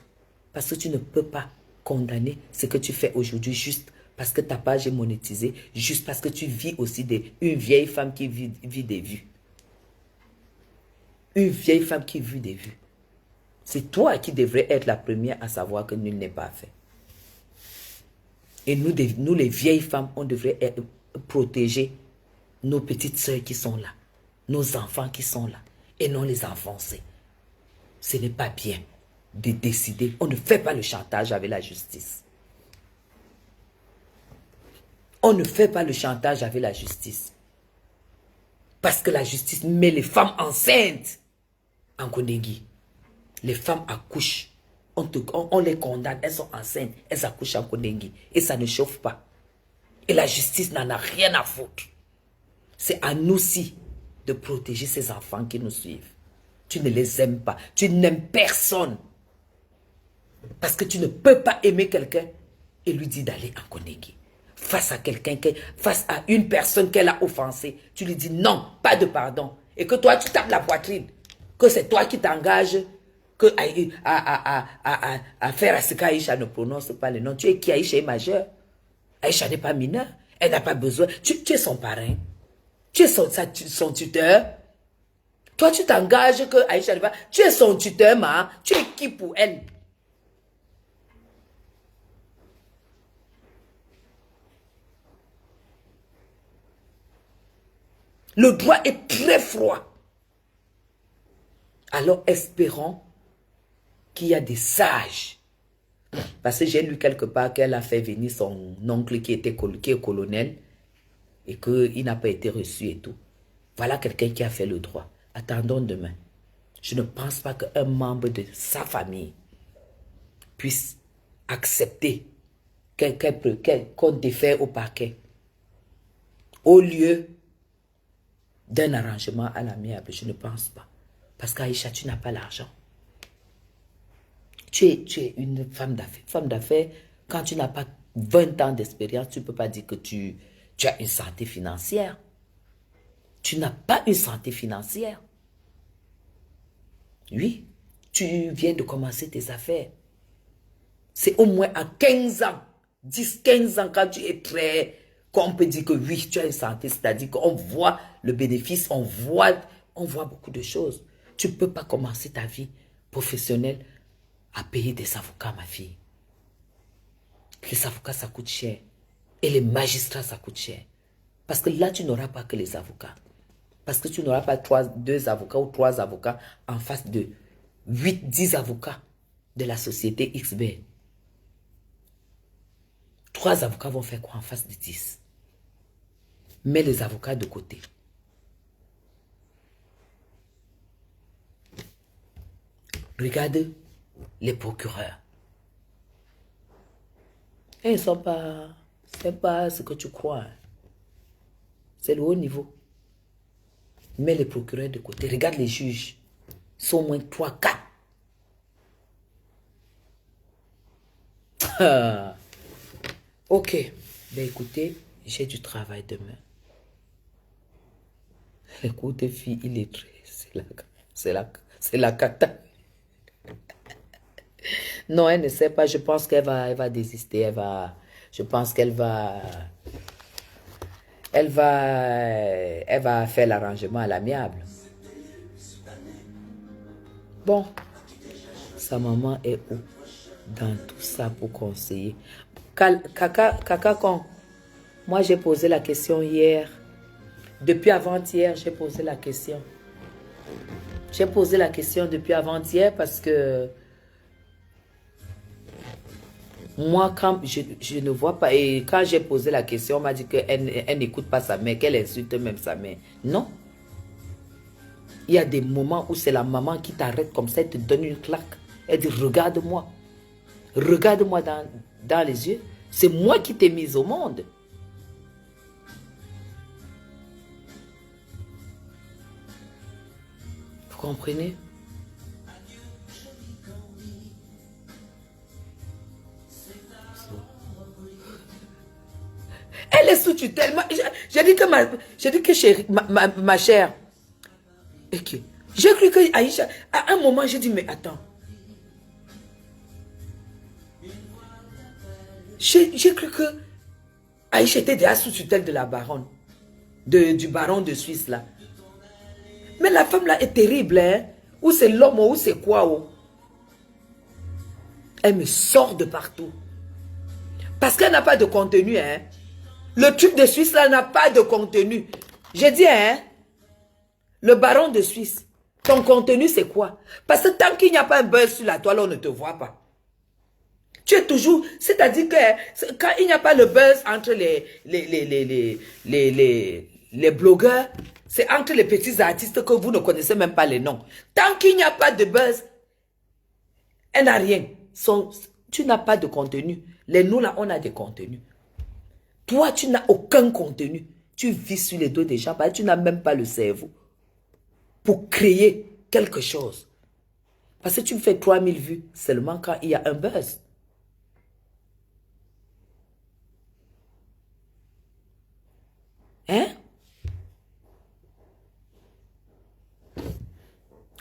Parce que tu ne peux pas condamner ce que tu fais aujourd'hui juste parce que ta page est monétisée, juste parce que tu vis aussi une vieille femme qui vit des vues. Une vieille femme qui vit des vues. C'est toi qui devrais être la première à savoir que nul n'est pas fait. Et nous, les vieilles femmes, on devrait protéger nos petites sœurs qui sont là, nos enfants qui sont là, et non les enfoncer. Ce n'est pas bien de décider. On ne fait pas le chantage avec la justice. On ne fait pas le chantage avec la justice. Parce que la justice met les femmes enceintes en Kondengui. Les femmes accouchent. On les condamne, elles sont enceintes, elles accouchent en Kondengui. Et ça ne chauffe pas. Et la justice n'en a rien à foutre. C'est à nous aussi de protéger ces enfants qui nous suivent. Tu ne les aimes pas. Tu n'aimes personne. Parce que tu ne peux pas aimer quelqu'un et lui dire d'aller en Kondengui. Face à quelqu'un, face à une personne qu'elle a offensée, tu lui dis non, pas de pardon. Et que toi, tu tapes la poitrine. Que c'est toi qui t'engages à faire à ce qu'Aïcha ne prononce pas le nom. Tu es qui? Aïcha est majeure. Aïcha n'est pas mineure. Elle n'a pas besoin. Tu es son parrain. Tu es son tuteur. Toi, tu t'engages que Aïcha n'est pas... Tu es son tuteur, ma. Tu es qui pour elle? Le droit est très froid. Alors espérons qu'il y a des sages. Parce que j'ai lu quelque part qu'elle a fait venir son oncle qui est colonel et qu'il n'a pas été reçu et tout. Voilà quelqu'un qui a fait le droit. Attendons demain. Je ne pense pas qu'un membre de sa famille puisse accepter qu'on défère au parquet au lieu d'un arrangement à l'amiable. Je ne pense pas. Parce qu'Aïcha, tu n'as pas l'argent. Tu es une femme d'affaires. Femme d'affaires, quand tu n'as pas 20 ans d'expérience, tu ne peux pas dire que tu as une santé financière. Tu n'as pas une santé financière. Oui, tu viens de commencer tes affaires. C'est au moins à 15 ans, 10-15 ans, quand tu es très... qu'on peut dire que oui, tu as une santé, c'est-à-dire qu'on voit le bénéfice, on voit beaucoup de choses. Tu ne peux pas commencer ta vie professionnelle à payer des avocats, ma fille. Les avocats, ça coûte cher. Et les magistrats, ça coûte cher. Parce que là, tu n'auras pas que les avocats. Parce que tu n'auras pas 2 avocats ou 3 avocats en face d'eux. 8, 10 avocats de la société XB. 3 avocats vont faire quoi en face de 10? Mets les avocats de côté. Regarde les procureurs. Et ils sont pas... C'est pas ce que tu crois. Hein. C'est le haut niveau. Mets les procureurs de côté. Regarde les juges. Ils sont au moins 3, 4. Ah. Ok. Ben écoutez, j'ai du travail demain. Écoute, fille illettrée, c'est la cata. Non, elle ne sait pas. Je pense qu'elle va désister. Je pense qu'elle va faire l'arrangement à l'amiable. Bon, sa maman est où dans tout ça pour conseiller? Kaka, quand moi j'ai posé la question hier, depuis avant-hier, j'ai posé la question. J'ai posé la question depuis avant-hier parce que moi, quand je ne vois pas, et quand j'ai posé la question, on m'a dit qu'elle n'écoute pas sa mère, qu'elle insulte même sa mère. Non. Il y a des moments où c'est la maman qui t'arrête comme ça, elle te donne une claque. Elle dit, regarde-moi. Regarde-moi dans les yeux. C'est moi qui t'ai mise au monde. Vous comprenez? Elle est sous tutelle. J'ai dit que chérie, ma chère. Okay. J'ai cru que Aïcha, à un moment, j'ai dit, mais attends. J'ai cru que Aïcha était déjà sous tutelle de la baronne. Du baron de Suisse, là. Mais la femme, là, est terrible, hein. Ou c'est l'homme, ou c'est quoi, oh. Elle me sort de partout. Parce qu'elle n'a pas de contenu, hein. Le truc de Suisse, là, n'a pas de contenu. J'ai dit, hein. Le baron de Suisse, ton contenu, c'est quoi? Parce que tant qu'il n'y a pas un buzz sur la toile, on ne te voit pas. Tu es toujours... C'est-à-dire que quand il n'y a pas le buzz entre les blogueurs, c'est entre les petits artistes que vous ne connaissez même pas les noms. Tant qu'il n'y a pas de buzz, elle n'a rien. Tu n'as pas de contenu. Nous, là, on a des contenus. Toi, tu n'as aucun contenu. Tu vis sur les dos des gens parce que tu n'as même pas le cerveau pour créer quelque chose. Parce que tu me fais 3000 vues seulement quand il y a un buzz. Hein?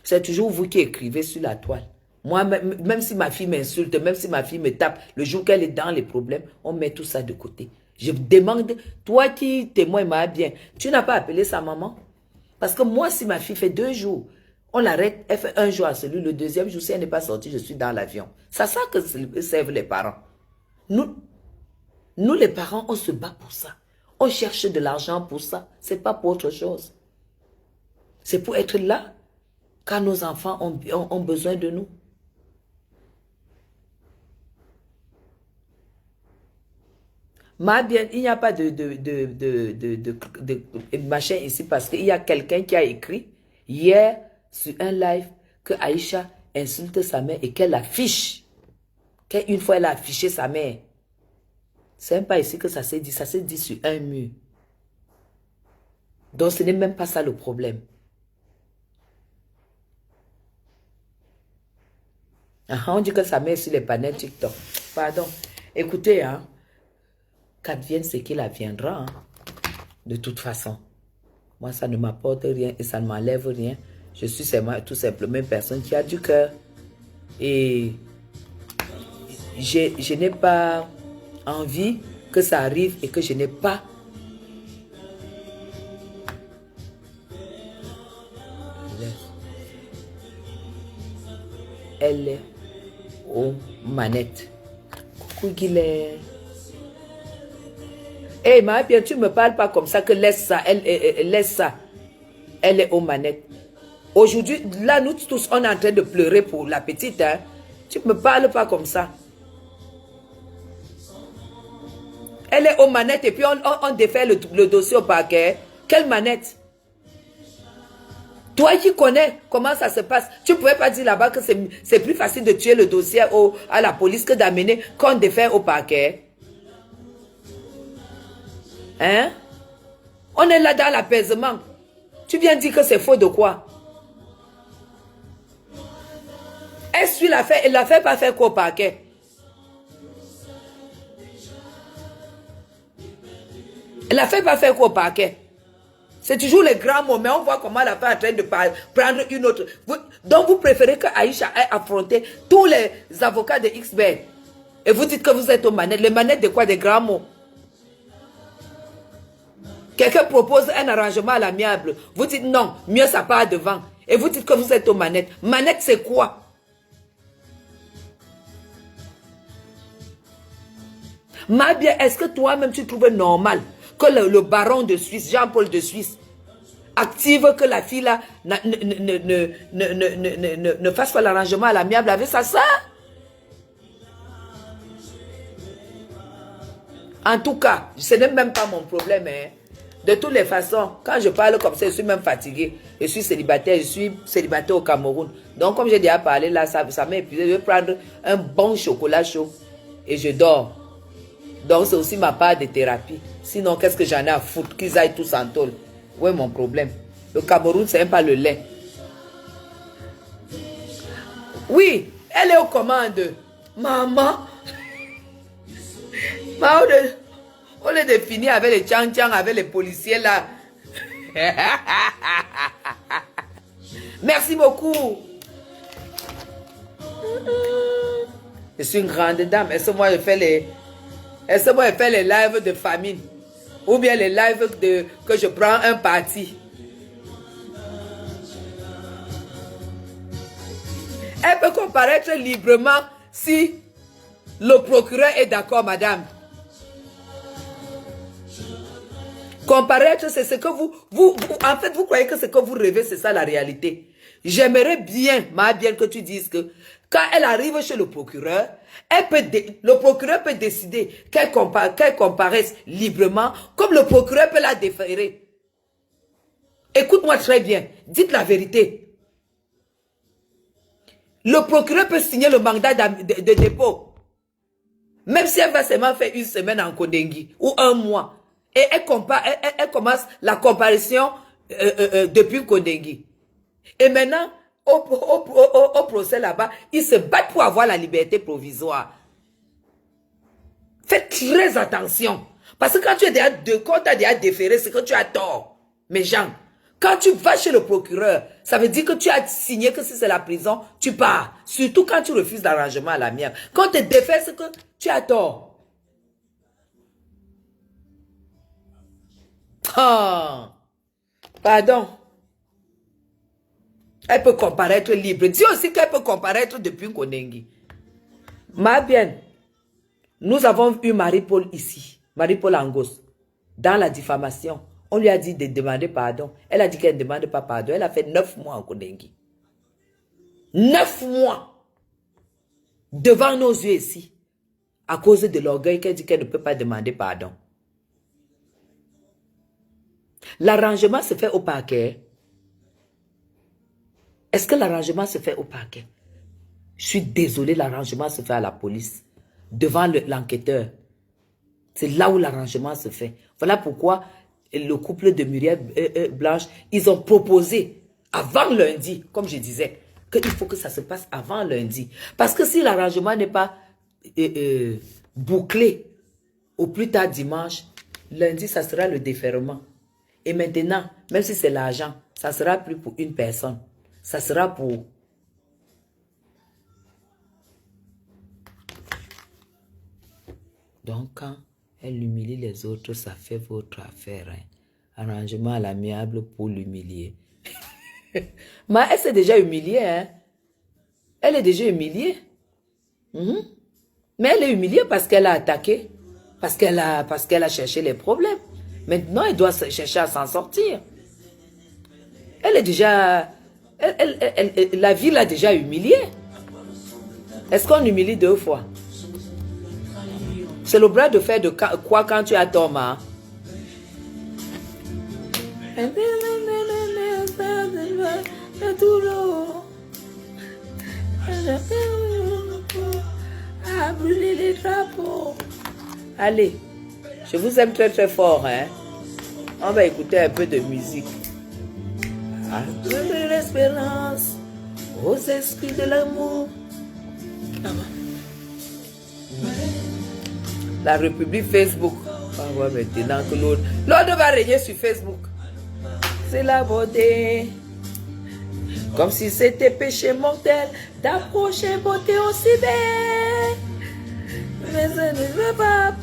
C'est toujours vous qui écrivez sur la toile. Moi, même si ma fille m'insulte, même si ma fille me tape, le jour qu'elle est dans les problèmes, on met tout ça de côté. Je demande, toi qui témoignes bien, tu n'as pas appelé sa maman? Parce que moi, si ma fille fait 2 jours, on l'arrête, elle fait 1 jour à celui, le 2e jour, si elle n'est pas sortie, je suis dans l'avion. C'est ça que servent les parents. Nous, les parents, on se bat pour ça. On cherche de l'argent pour ça. Ce n'est pas pour autre chose. C'est pour être là quand nos enfants ont besoin de nous. Ma bien, il n'y a pas de machin ici parce qu'il y a quelqu'un qui a écrit hier sur un live que Aïcha insulte sa mère et qu'elle affiche. Qu'une fois elle a affiché sa mère. C'est même pas ici que ça s'est dit sur un mur. Donc ce n'est même pas ça le problème. On dit que sa mère est sur les panels TikTok. Pardon. Écoutez, hein. Qu'advienne ce qu'il adviendra. Hein. De toute façon. Moi, ça ne m'apporte rien et ça ne m'enlève rien. Je suis tout simplement une personne qui a du cœur. Et je n'ai pas envie que ça arrive et que je n'ai pas elle est aux manettes. Coucou Guilherme. Hey, ma bien, tu ne me parles pas comme ça que laisse ça. Elle laisse ça. Elle est aux manettes. Aujourd'hui, là, nous tous, on est en train de pleurer pour la petite. Hein. Tu ne me parles pas comme ça. Elle est aux manettes et puis on défait le dossier au parquet. Quelle manette? Toi qui connais comment ça se passe, tu ne pouvais pas dire là-bas que c'est plus facile de tuer le dossier à la police que d'amener qu'on défait au parquet. Hein? On est là dans l'apaisement. Tu viens dire que c'est faux de quoi? Est-ce qu'il l'a fait? Il l'a fait pas faire quoi au parquet? Il l'a fait pas faire quoi au parquet? C'est toujours les grands mots, mais on voit comment la femme est en train de prendre une autre. Donc vous préférez que Aïcha ait affronté tous les avocats de XB. Et vous dites que vous êtes aux manettes. Les manettes de quoi? Des grands mots. Quelqu'un propose un arrangement à l'amiable. Vous dites non, mieux ça part devant. Et vous dites que vous êtes aux manettes. Manette c'est quoi? Ma bien, est-ce que toi-même tu trouves normal que le baron de Suisse, Jean-Paul de Suisse, active que la fille là ne fasse pas l'arrangement à l'amiable avec sa soeur? En tout cas, ce n'est même pas mon problème. Hein. De toutes les façons, quand je parle comme ça, je suis même fatigué. Je suis célibataire au Cameroun. Donc, comme j'ai déjà parlé là, ça m'a épuisé. Je vais prendre un bon chocolat chaud et je dors. Donc, c'est aussi ma part de thérapie. Sinon, qu'est-ce que j'en ai à foutre? Qu'ils aillent tous en tôle. Où est mon problème? Le Cameroun, c'est même pas le lait. Oui, elle est aux commandes. Maman. Au lieu de finir avec les tchang-tchang, avec les policiers là. Merci beaucoup. Je suis une grande dame. Est-ce que moi je fais les lives de famine? Ou bien les lives que je prends un parti? Elle peut comparaître librement si le procureur est d'accord, madame. Comparaître, c'est ce que en fait, vous croyez que ce que vous rêvez, c'est ça la réalité. J'aimerais bien, que tu dises que quand elle arrive chez le procureur, le procureur peut décider qu'elle comparaisse librement, comme le procureur peut la déférer. Écoute-moi très bien, dites la vérité. Le procureur peut signer le mandat de dépôt. Même si elle va seulement faire une semaine en Kondengui ou un mois. Et elle commence la comparaison depuis Kondengui. Et maintenant, au procès là-bas, ils se battent pour avoir la liberté provisoire. Faites très attention. Parce que quand tu as déjà déféré, c'est que tu as tort. Mes gens, quand tu vas chez le procureur, ça veut dire que tu as signé que si c'est la prison, tu pars. Surtout quand tu refuses l'arrangement à l'amiable. Quand tu défais, c'est que tu as tort. Oh, pardon. Elle peut comparaître libre. Dis aussi qu'elle peut comparaître depuis Kondengui. Ma bien, nous avons eu Marie-Paul ici, Marie-Paul Angos, dans la diffamation. On lui a dit de demander pardon. Elle a dit qu'elle ne demande pas pardon. Elle a fait 9 mois en Kondengui. 9 mois. Devant nos yeux ici. À cause de l'orgueil qu'elle dit qu'elle ne peut pas demander pardon. L'arrangement se fait au parquet. Est-ce que l'arrangement se fait au parquet? Je suis désolé, l'arrangement se fait à la police. Devant l'enquêteur. C'est là où l'arrangement se fait. Voilà pourquoi le couple de Muriel Blanche, ils ont proposé avant lundi, comme je disais, qu'il faut que ça se passe avant lundi. Parce que si l'arrangement n'est pas bouclé au plus tard dimanche, lundi, ça sera le déferrement. Et maintenant, même si c'est l'argent, ça ne sera plus pour une personne. Ça sera pour... Donc, quand elle humilie les autres, ça fait votre affaire. Hein. Arrangement à l'amiable pour l'humilier. Mais elle s'est déjà humiliée. Hein. Elle est déjà humiliée. Mais elle est humiliée parce qu'elle a attaqué. Parce qu'elle a cherché les problèmes. Maintenant, elle doit chercher à s'en sortir. Elle est déjà La vie l'a déjà humilié. Est-ce qu'on humilie 2 fois? C'est le bras de fer de quoi quand tu as tort, hein? À brûler les drapeaux. Allez, je vous aime très très fort, hein? On va écouter un peu de musique. À brûler l'espérance aux esprits de l'amour. La République Facebook. On va maintenant que l'autre va régner sur Facebook. C'est la beauté. Comme si c'était péché mortel d'approcher beauté aussi belle. Mais je ne veux pas.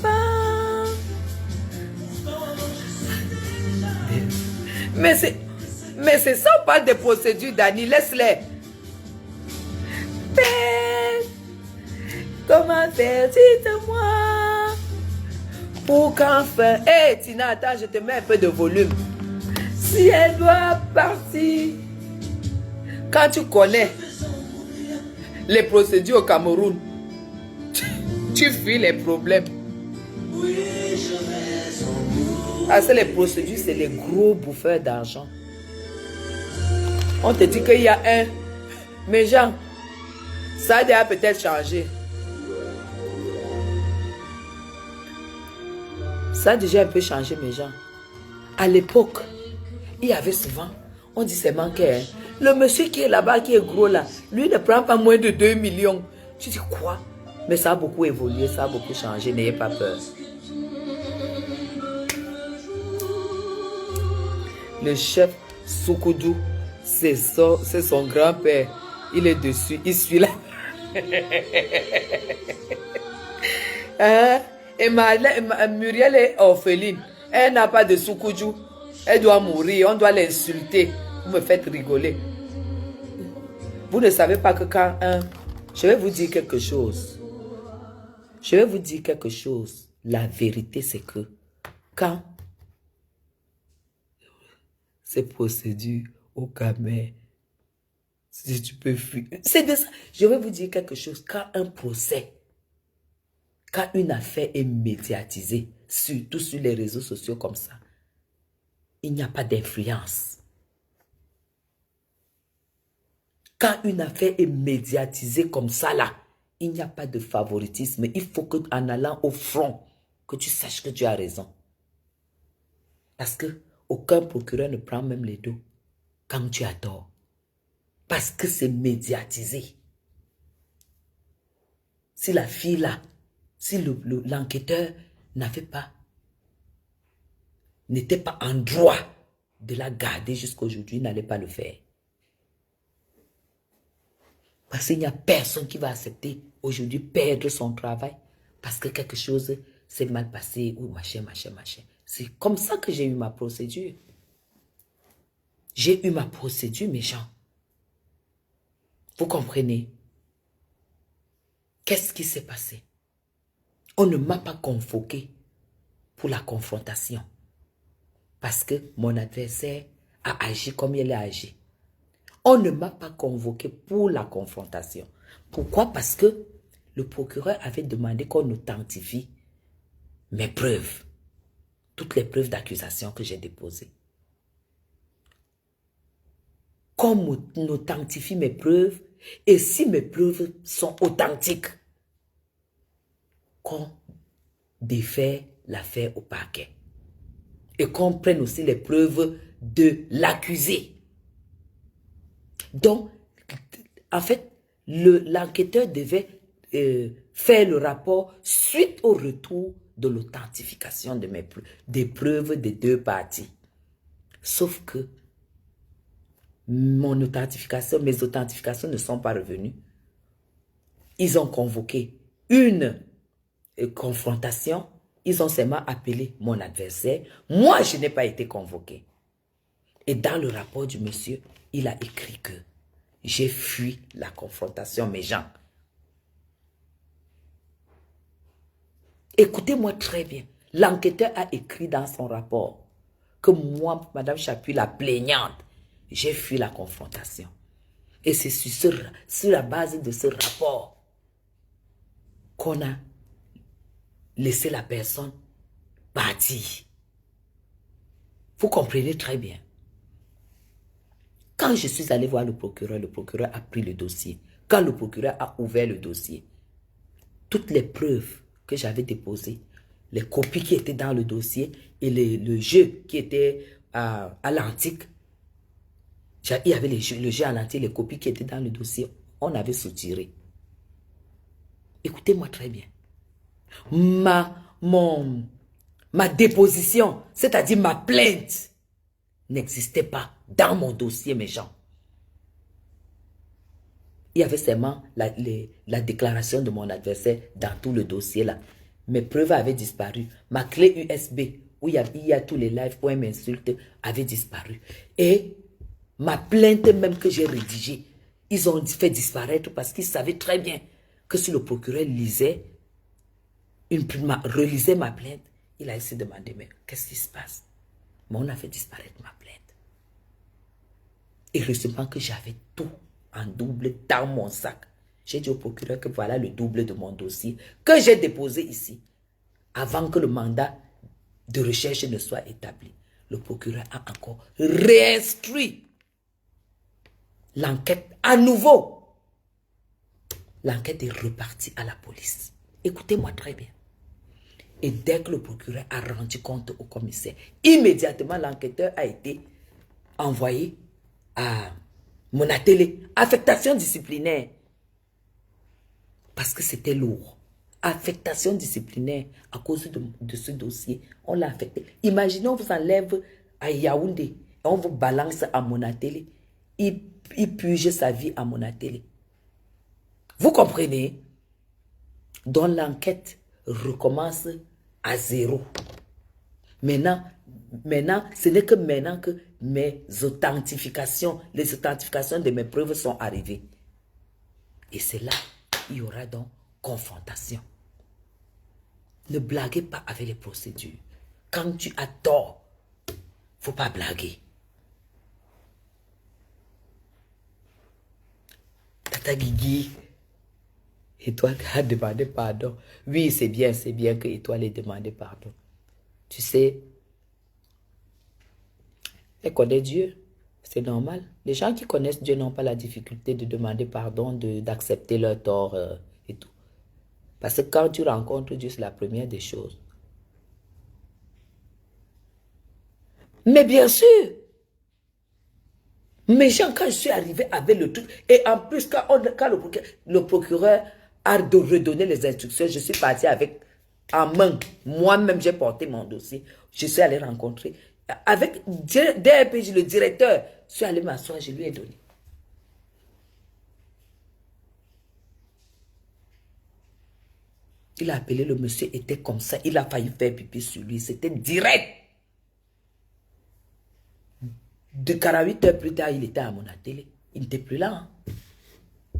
Mais c'est ça, on parle des procédures, Dani. Laisse-les. Belle. Comment faire, dites-moi. Pour qu'enfin. Hé, Tina, attends, je te mets un peu de volume. Si elle doit partir. Quand tu connais les procédures au Cameroun, tu fuis les problèmes. Parce que les procédures, c'est les gros bouffeurs d'argent. On te dit qu'il y a un. Mais Jean, ça a déjà peut-être changé. Ça a déjà un peu changé, mes gens. À l'époque, il y avait souvent, on dit c'est manqué, hein. Le monsieur qui est là-bas, qui est gros là, lui ne prend pas moins de 2 millions. Tu dis quoi? Mais ça a beaucoup évolué, ça a beaucoup changé, n'ayez pas peur. Le chef Soukoudou, c'est son grand-père. Il est dessus, il suit là. Hein? Et Muriel est orpheline. Elle n'a pas de Soukoudou. Elle doit mourir, on doit l'insulter. Vous me faites rigoler. Vous ne savez pas que quand je vais vous dire quelque chose. Je vais vous dire quelque chose. La vérité, c'est que quand ces procédures au Cameroun, si tu peux fuir. C'est de ça. Je vais vous dire quelque chose. Quand un procès, quand une affaire est médiatisée, surtout sur les réseaux sociaux comme ça, il n'y a pas d'influence. Quand une affaire est médiatisée comme ça, là, il n'y a pas de favoritisme. Il faut qu'en allant au front, que tu saches que tu as raison. Parce que aucun procureur ne prend même les dos quand tu as tort. Parce que c'est médiatisé. Si la fille là, si l'enquêteur n'était pas en droit de la garder jusqu'à aujourd'hui, il n'allait pas le faire. Parce qu'il n'y a personne qui va accepter aujourd'hui perdre son travail parce que quelque chose s'est mal passé ou machin. C'est comme ça que j'ai eu ma procédure. J'ai eu ma procédure, mes gens. Vous comprenez? Qu'est-ce qui s'est passé? On ne m'a pas convoqué pour la confrontation parce que mon adversaire a agi comme il a agi. On ne m'a pas convoqué pour la confrontation. Pourquoi? Parce que le procureur avait demandé qu'on authentifie mes preuves. Toutes les preuves d'accusation que j'ai déposées. Qu'on authentifie mes preuves et si mes preuves sont authentiques, qu'on défait l'affaire au parquet. Et qu'on prenne aussi les preuves de l'accusé. Donc, en fait, l'enquêteur devait faire le rapport suite au retour de l'authentification des preuves des 2 parties. Sauf que mes authentifications ne sont pas revenues. Ils ont convoqué une confrontation. Ils ont seulement appelé mon adversaire. Moi, je n'ai pas été convoqué. Et dans le rapport du monsieur, il a écrit que j'ai fui la confrontation, mes gens. Écoutez-moi très bien. L'enquêteur a écrit dans son rapport que moi, Madame Chapuis, la plaignante, j'ai fui la confrontation. Et c'est sur la base de ce rapport qu'on a laissé la personne partir. Vous comprenez très bien. Quand je suis allé voir le procureur a pris le dossier. Quand le procureur a ouvert le dossier, toutes les preuves que j'avais déposées, les copies qui étaient dans le dossier et le jeu qui était à l'antique, il y avait le jeu à l'antique, les copies qui étaient dans le dossier, on avait soutiré. Écoutez-moi très bien. Ma déposition, c'est-à-dire ma plainte, n'existait pas dans mon dossier, mes gens. Il y avait seulement la déclaration de mon adversaire dans tout le dossier là. Mes preuves avaient disparu. Ma clé USB, où il y a tous les lives pour m'insulter, avait disparu. Et ma plainte même que j'ai rédigée, ils ont fait disparaître parce qu'ils savaient très bien que si le procureur relisait ma plainte, il allait se demander, mais qu'est-ce qui se passe? Mais on a fait disparaître ma plainte. Et heureusement que j'avais tout en double dans mon sac. J'ai dit au procureur que voilà le double de mon dossier que j'ai déposé ici avant que le mandat de recherche ne soit établi. Le procureur a encore réinstruit l'enquête à nouveau. L'enquête est repartie à la police. Écoutez-moi très bien. Et dès que le procureur a rendu compte au commissaire, immédiatement l'enquêteur a été envoyé à mon atelier. Affectation disciplinaire. Parce que c'était lourd. Affectation disciplinaire à cause de ce dossier. On l'a affecté. Imaginez, on vous enlève à Yaoundé et on vous balance à mon atelier. Il purge sa vie à mon atelier. Vous comprenez? Donc l'enquête recommence à zéro. Maintenant, ce n'est que maintenant que les authentifications de mes preuves sont arrivées. Et c'est là qu'il y aura donc confrontation. Ne blaguez pas avec les procédures. Quand tu as tort, il ne faut pas blaguer. Tata Guigui, Étoile a demandé pardon. Oui, c'est bien que Étoile ait demandé pardon. Tu sais, elle connaît Dieu. C'est normal. Les gens qui connaissent Dieu n'ont pas la difficulté de demander pardon, d'accepter leur tort et tout. Parce que quand tu rencontres Dieu, c'est la première des choses. Mais bien sûr, mes gens, quand je suis arrivé avec le truc, et en plus, quand le procureur a redonné les instructions, je suis parti avec en main. Moi-même, j'ai porté mon dossier. Je suis allé rencontrer. Avec DRPJ, le directeur, je suis allé m'asseoir, je lui ai donné. Il a appelé le monsieur, était comme ça. Il a failli faire pipi sur lui. C'était direct. De 48 heures plus tard, il était à mon atelier. Il n'était plus là. Hein.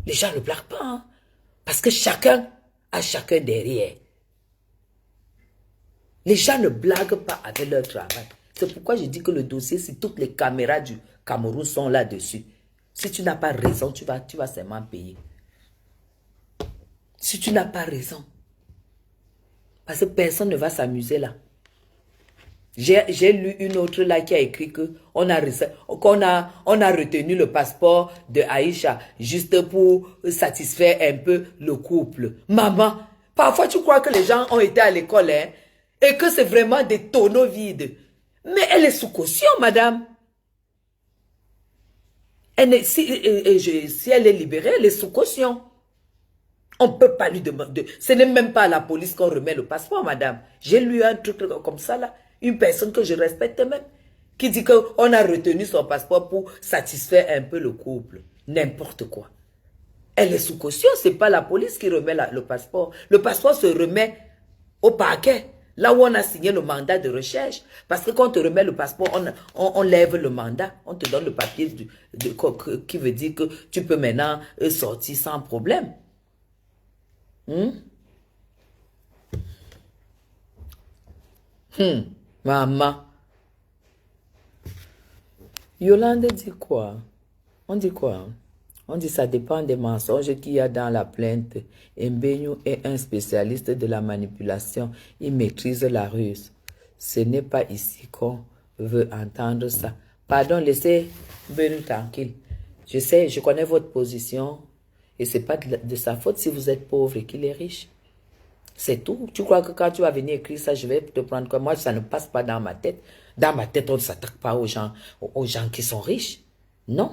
Les gens ne blaguent pas. Hein. Parce que chacun a chacun derrière. Les gens ne blaguent pas avec leur travail. C'est pourquoi je dis que le dossier, si toutes les caméras du Cameroun sont là-dessus, si tu n'as pas raison, tu vas seulement payer. Si tu n'as pas raison. Parce que personne ne va s'amuser là. J'ai lu une autre là qui a écrit qu'on a retenu le passeport de Aïcha juste pour satisfaire un peu le couple. Maman, parfois tu crois que les gens ont été à l'école hein, et que c'est vraiment des tonneaux vides. Mais elle est sous caution, madame. Si elle est libérée, elle est sous caution. On ne peut pas lui demander. Ce n'est même pas à la police qu'on remet le passeport, madame. J'ai lu un truc comme ça là. Une personne que je respecte même, qui dit qu'on a retenu son passeport pour satisfaire un peu le couple. N'importe quoi. Elle est sous caution, ce n'est pas la police qui remet le passeport. Le passeport se remet au parquet, là où on a signé le mandat de recherche. Parce que quand on te remet le passeport, on lève le mandat. On te donne le papier qui veut dire que tu peux maintenant sortir sans problème. Maman. Yolande dit quoi? On dit quoi? On dit ça dépend des mensonges qu'il y a dans la plainte. Mbenyu est un spécialiste de la manipulation. Il maîtrise la ruse. Ce n'est pas ici qu'on veut entendre ça. Pardon, laissez Mbenyu tranquille. Je sais, je connais votre position. Et ce n'est pas de sa faute si vous êtes pauvre et qu'il est riche. C'est tout. Tu crois que quand tu vas venir écrire ça, je vais te prendre comme moi, ça ne passe pas dans ma tête. Dans ma tête, on ne s'attaque pas aux gens qui sont riches. Non.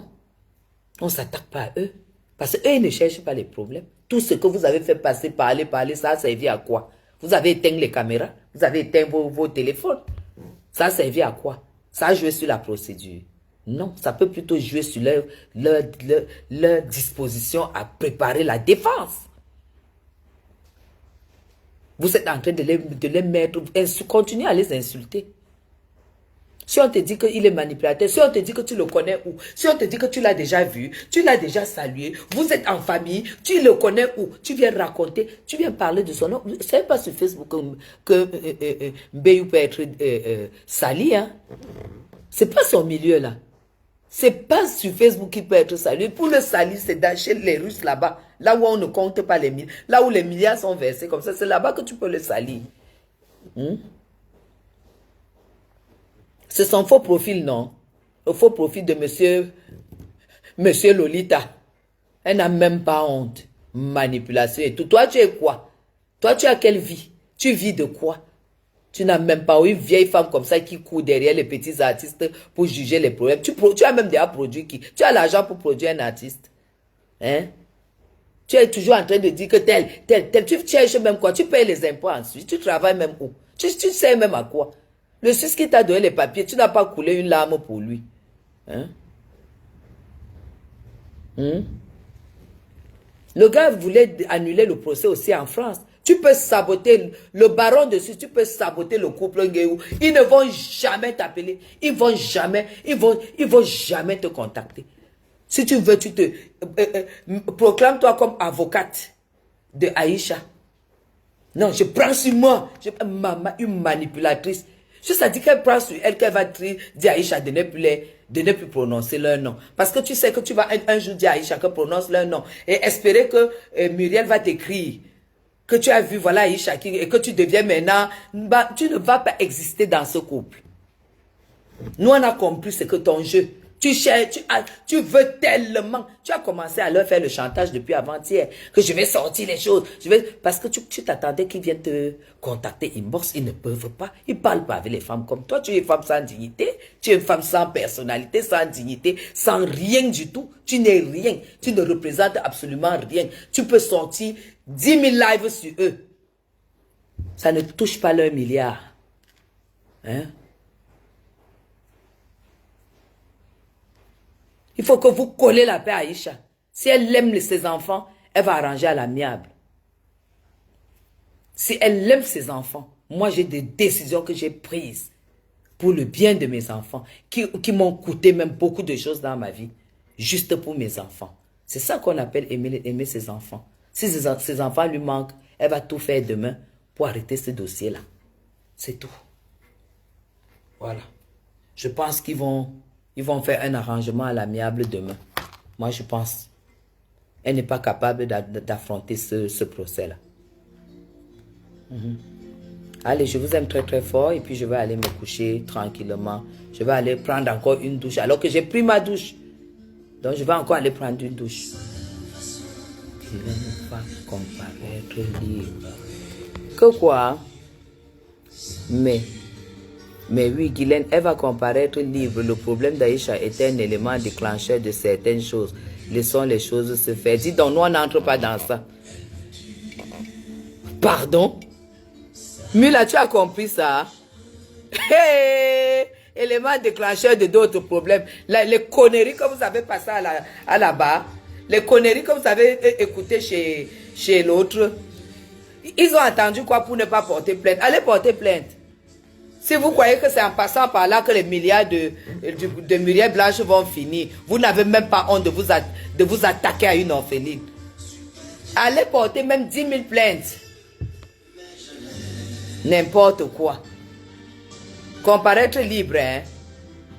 On ne s'attaque pas à eux. Parce qu'eux, ils ne cherchent pas les problèmes. Tout ce que vous avez fait passer, parler, ça a servi à quoi? Vous avez éteint les caméras. Vous avez éteint vos téléphones. Ça a servi à quoi? Ça a joué sur la procédure. Non, ça peut plutôt jouer sur leur disposition à préparer la défense. Vous êtes en train de les mettre, continuez à les insulter. Si on te dit qu'il est manipulateur, si on te dit que tu le connais où, si on te dit que tu l'as déjà vu, tu l'as déjà salué, vous êtes en famille, tu le connais où, tu viens raconter, tu viens parler de son nom. Ce n'est pas sur Facebook que Mbenyu peut être sali. Hein? Ce n'est pas son milieu là. Ce n'est pas sur Facebook qu'il peut être sali. Pour le salir, c'est chez les Russes là-bas. Là où on ne compte pas les milliards. Là où les milliards sont versés comme ça, c'est là-bas que tu peux le salir. C'est son faux profil, non? Le faux profil de monsieur Lolita. Elle n'a même pas honte. Manipulation et tout. Toi, tu es quoi? Toi, tu as quelle vie? Tu vis de quoi? Tu n'as même pas une vieille femme comme ça qui court derrière les petits artistes pour juger les problèmes. Tu as même déjà produit qui? Tu as l'argent pour produire un artiste. Hein? Tu es toujours en train de dire que tel. Tu cherches même quoi? Tu payes les impôts ensuite. Tu travailles même où? Tu sais même à quoi? Le Suisse qui t'a donné les papiers, tu n'as pas coulé une larme pour lui. Hein? Le gars voulait annuler le procès aussi en France. Tu peux saboter le baron de Suisse, tu peux saboter le couple Nguéou. Ils ne vont jamais t'appeler. Ils vont jamais te contacter. Si tu veux, tu te proclame-toi comme avocate de Aïcha. Non, je prends sur moi. Maman, une manipulatrice. Ça dit qu'elle prend sur elle, qu'elle va dire à Aïcha de ne plus prononcer leur nom. Parce que tu sais que tu vas un jour dire à Aïcha que prononce leur nom. Et espérer que Muriel va t'écrire. Que tu as vu, voilà Aïcha, et que tu deviens maintenant, tu ne vas pas exister dans ce couple. Nous, on a compris ce que ton jeu. Tu cherches, tu veux tellement. Tu as commencé à leur faire le chantage depuis avant-hier. Que je vais sortir les choses. Parce que tu t'attendais qu'ils viennent te contacter inbox. Ils ne peuvent pas. Ils ne parlent pas avec les femmes comme toi. Tu es une femme sans dignité. Tu es une femme sans personnalité, sans dignité, sans rien du tout. Tu n'es rien. Tu ne représentes absolument rien. Tu peux sortir 10 000 lives sur eux. Ça ne touche pas leur milliard. Hein? Il faut que vous collez la paix à Aïcha. Si elle aime ses enfants, elle va arranger à l'amiable. Si elle aime ses enfants, moi j'ai des décisions que j'ai prises pour le bien de mes enfants, qui m'ont coûté même beaucoup de choses dans ma vie, juste pour mes enfants. C'est ça qu'on appelle aimer ses enfants. Si ses enfants lui manquent, elle va tout faire demain pour arrêter ce dossier-là. C'est tout. Voilà. Je pense qu'ils vont faire un arrangement à l'amiable demain. Moi, je pense. Elle n'est pas capable d'affronter ce procès-là. Allez, je vous aime très très fort et puis je vais aller me coucher tranquillement. Je vais aller prendre encore une douche alors que j'ai pris ma douche. Donc, je vais encore aller prendre une douche. Qu'il ne pas comparaître libre. Que quoi? Mais oui, Guylaine, elle va comparaître libre. Le problème d'Aïcha est un élément déclencheur de certaines choses. Laissons les choses se faire. Dis donc, nous, on n'entre pas dans ça. Pardon? Mula, tu as compris ça? Hey! Élément déclencheur de d'autres problèmes. Les conneries que vous avez passées à la barre, les conneries que vous avez écoutées chez l'autre, ils ont entendu quoi pour ne pas porter plainte? Allez porter plainte. Si vous croyez que c'est en passant par là que les milliards de Muriel Blanche vont finir, vous n'avez même pas honte de vous attaquer à une orpheline. Allez porter même 10 000 plaintes. N'importe quoi. Comparaître libre, hein.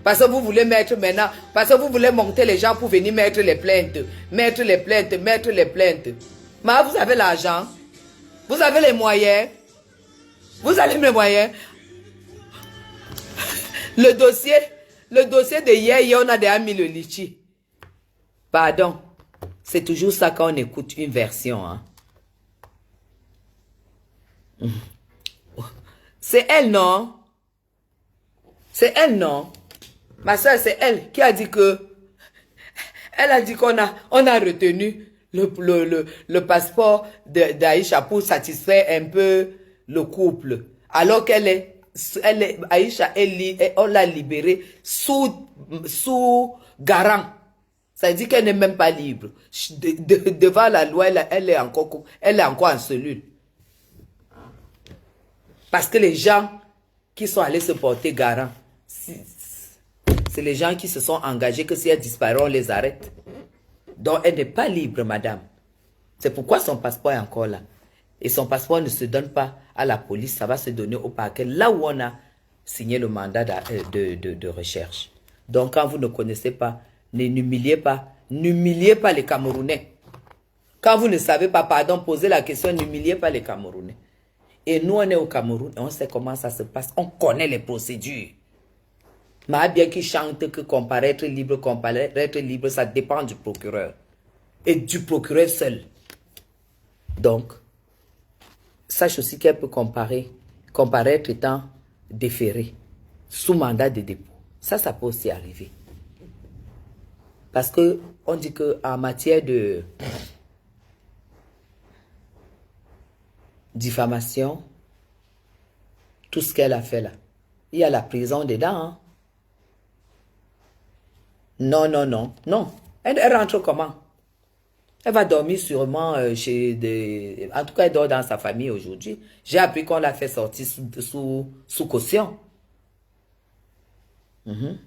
Parce que vous voulez mettre maintenant, parce que vous voulez monter les gens pour venir mettre les plaintes. Mettre les plaintes, mettre les plaintes. Mais vous avez l'argent. Vous avez les moyens. Vous avez les moyens. Le dossier de hier, on a déjà mis le litchi. Pardon. C'est toujours ça quand on écoute une version. Hein. C'est elle, non? C'est elle, non? Ma soeur, c'est elle qui a dit que... Elle a dit qu'on a retenu le passeport d'Aïcha pour satisfaire un peu le couple. Alors qu'elle est... Aïcha, on l'a libérée sous garant. Ça dit qu'elle n'est même pas libre. Devant la loi, elle est encore en cellule. Parce que les gens qui sont allés se porter garant, c'est les gens qui se sont engagés que si elle disparaît, on les arrête. Donc, elle n'est pas libre, madame. C'est pourquoi son passeport est encore là. Et son passeport ne se donne pas à la police, ça va se donner au parquet, là où on a signé le mandat de recherche. Donc, quand vous ne connaissez pas, n'humiliez pas les Camerounais. Quand vous ne savez pas, pardon, posez la question, n'humiliez pas les Camerounais. Et nous, on est au Cameroun et on sait comment ça se passe. On connaît les procédures. Mais bien qu'il chante que comparaître libre, ça dépend du procureur. Et du procureur seul. Donc, sache aussi qu'elle peut comparaître étant déféré, sous mandat de dépôt. Ça peut aussi arriver. Parce que on dit qu'en matière de diffamation, tout ce qu'elle a fait là, il y a la prison dedans. Hein? Non. Elle rentre comment? Elle va dormir sûrement chez des... En tout cas, elle dort dans sa famille aujourd'hui. J'ai appris qu'on l'a fait sortir sous caution. Elle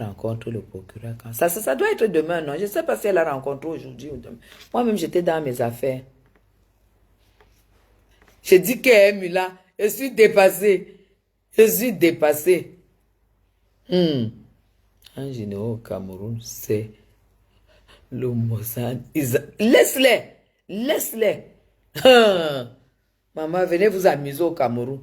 rencontre le procureur quand... Ça doit être demain, non? Je ne sais pas si elle a rencontré aujourd'hui ou demain. Moi-même, j'étais dans mes affaires. J'ai dit qu'elle est là. Je suis dépassée. Un général au Cameroun, c'est le Mozart. Laisse-les. Maman, venez vous amuser au Cameroun.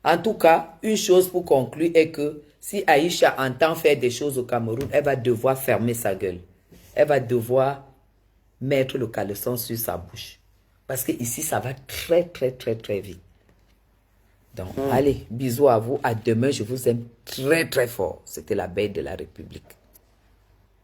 En tout cas, une chose pour conclure est que si Aïcha entend faire des choses au Cameroun, elle va devoir fermer sa gueule. Elle va devoir mettre le caleçon sur sa bouche. Parce que ici, ça va très vite. Donc, allez, bisous à vous. À demain, je vous aime très fort. C'était la Belle de la République.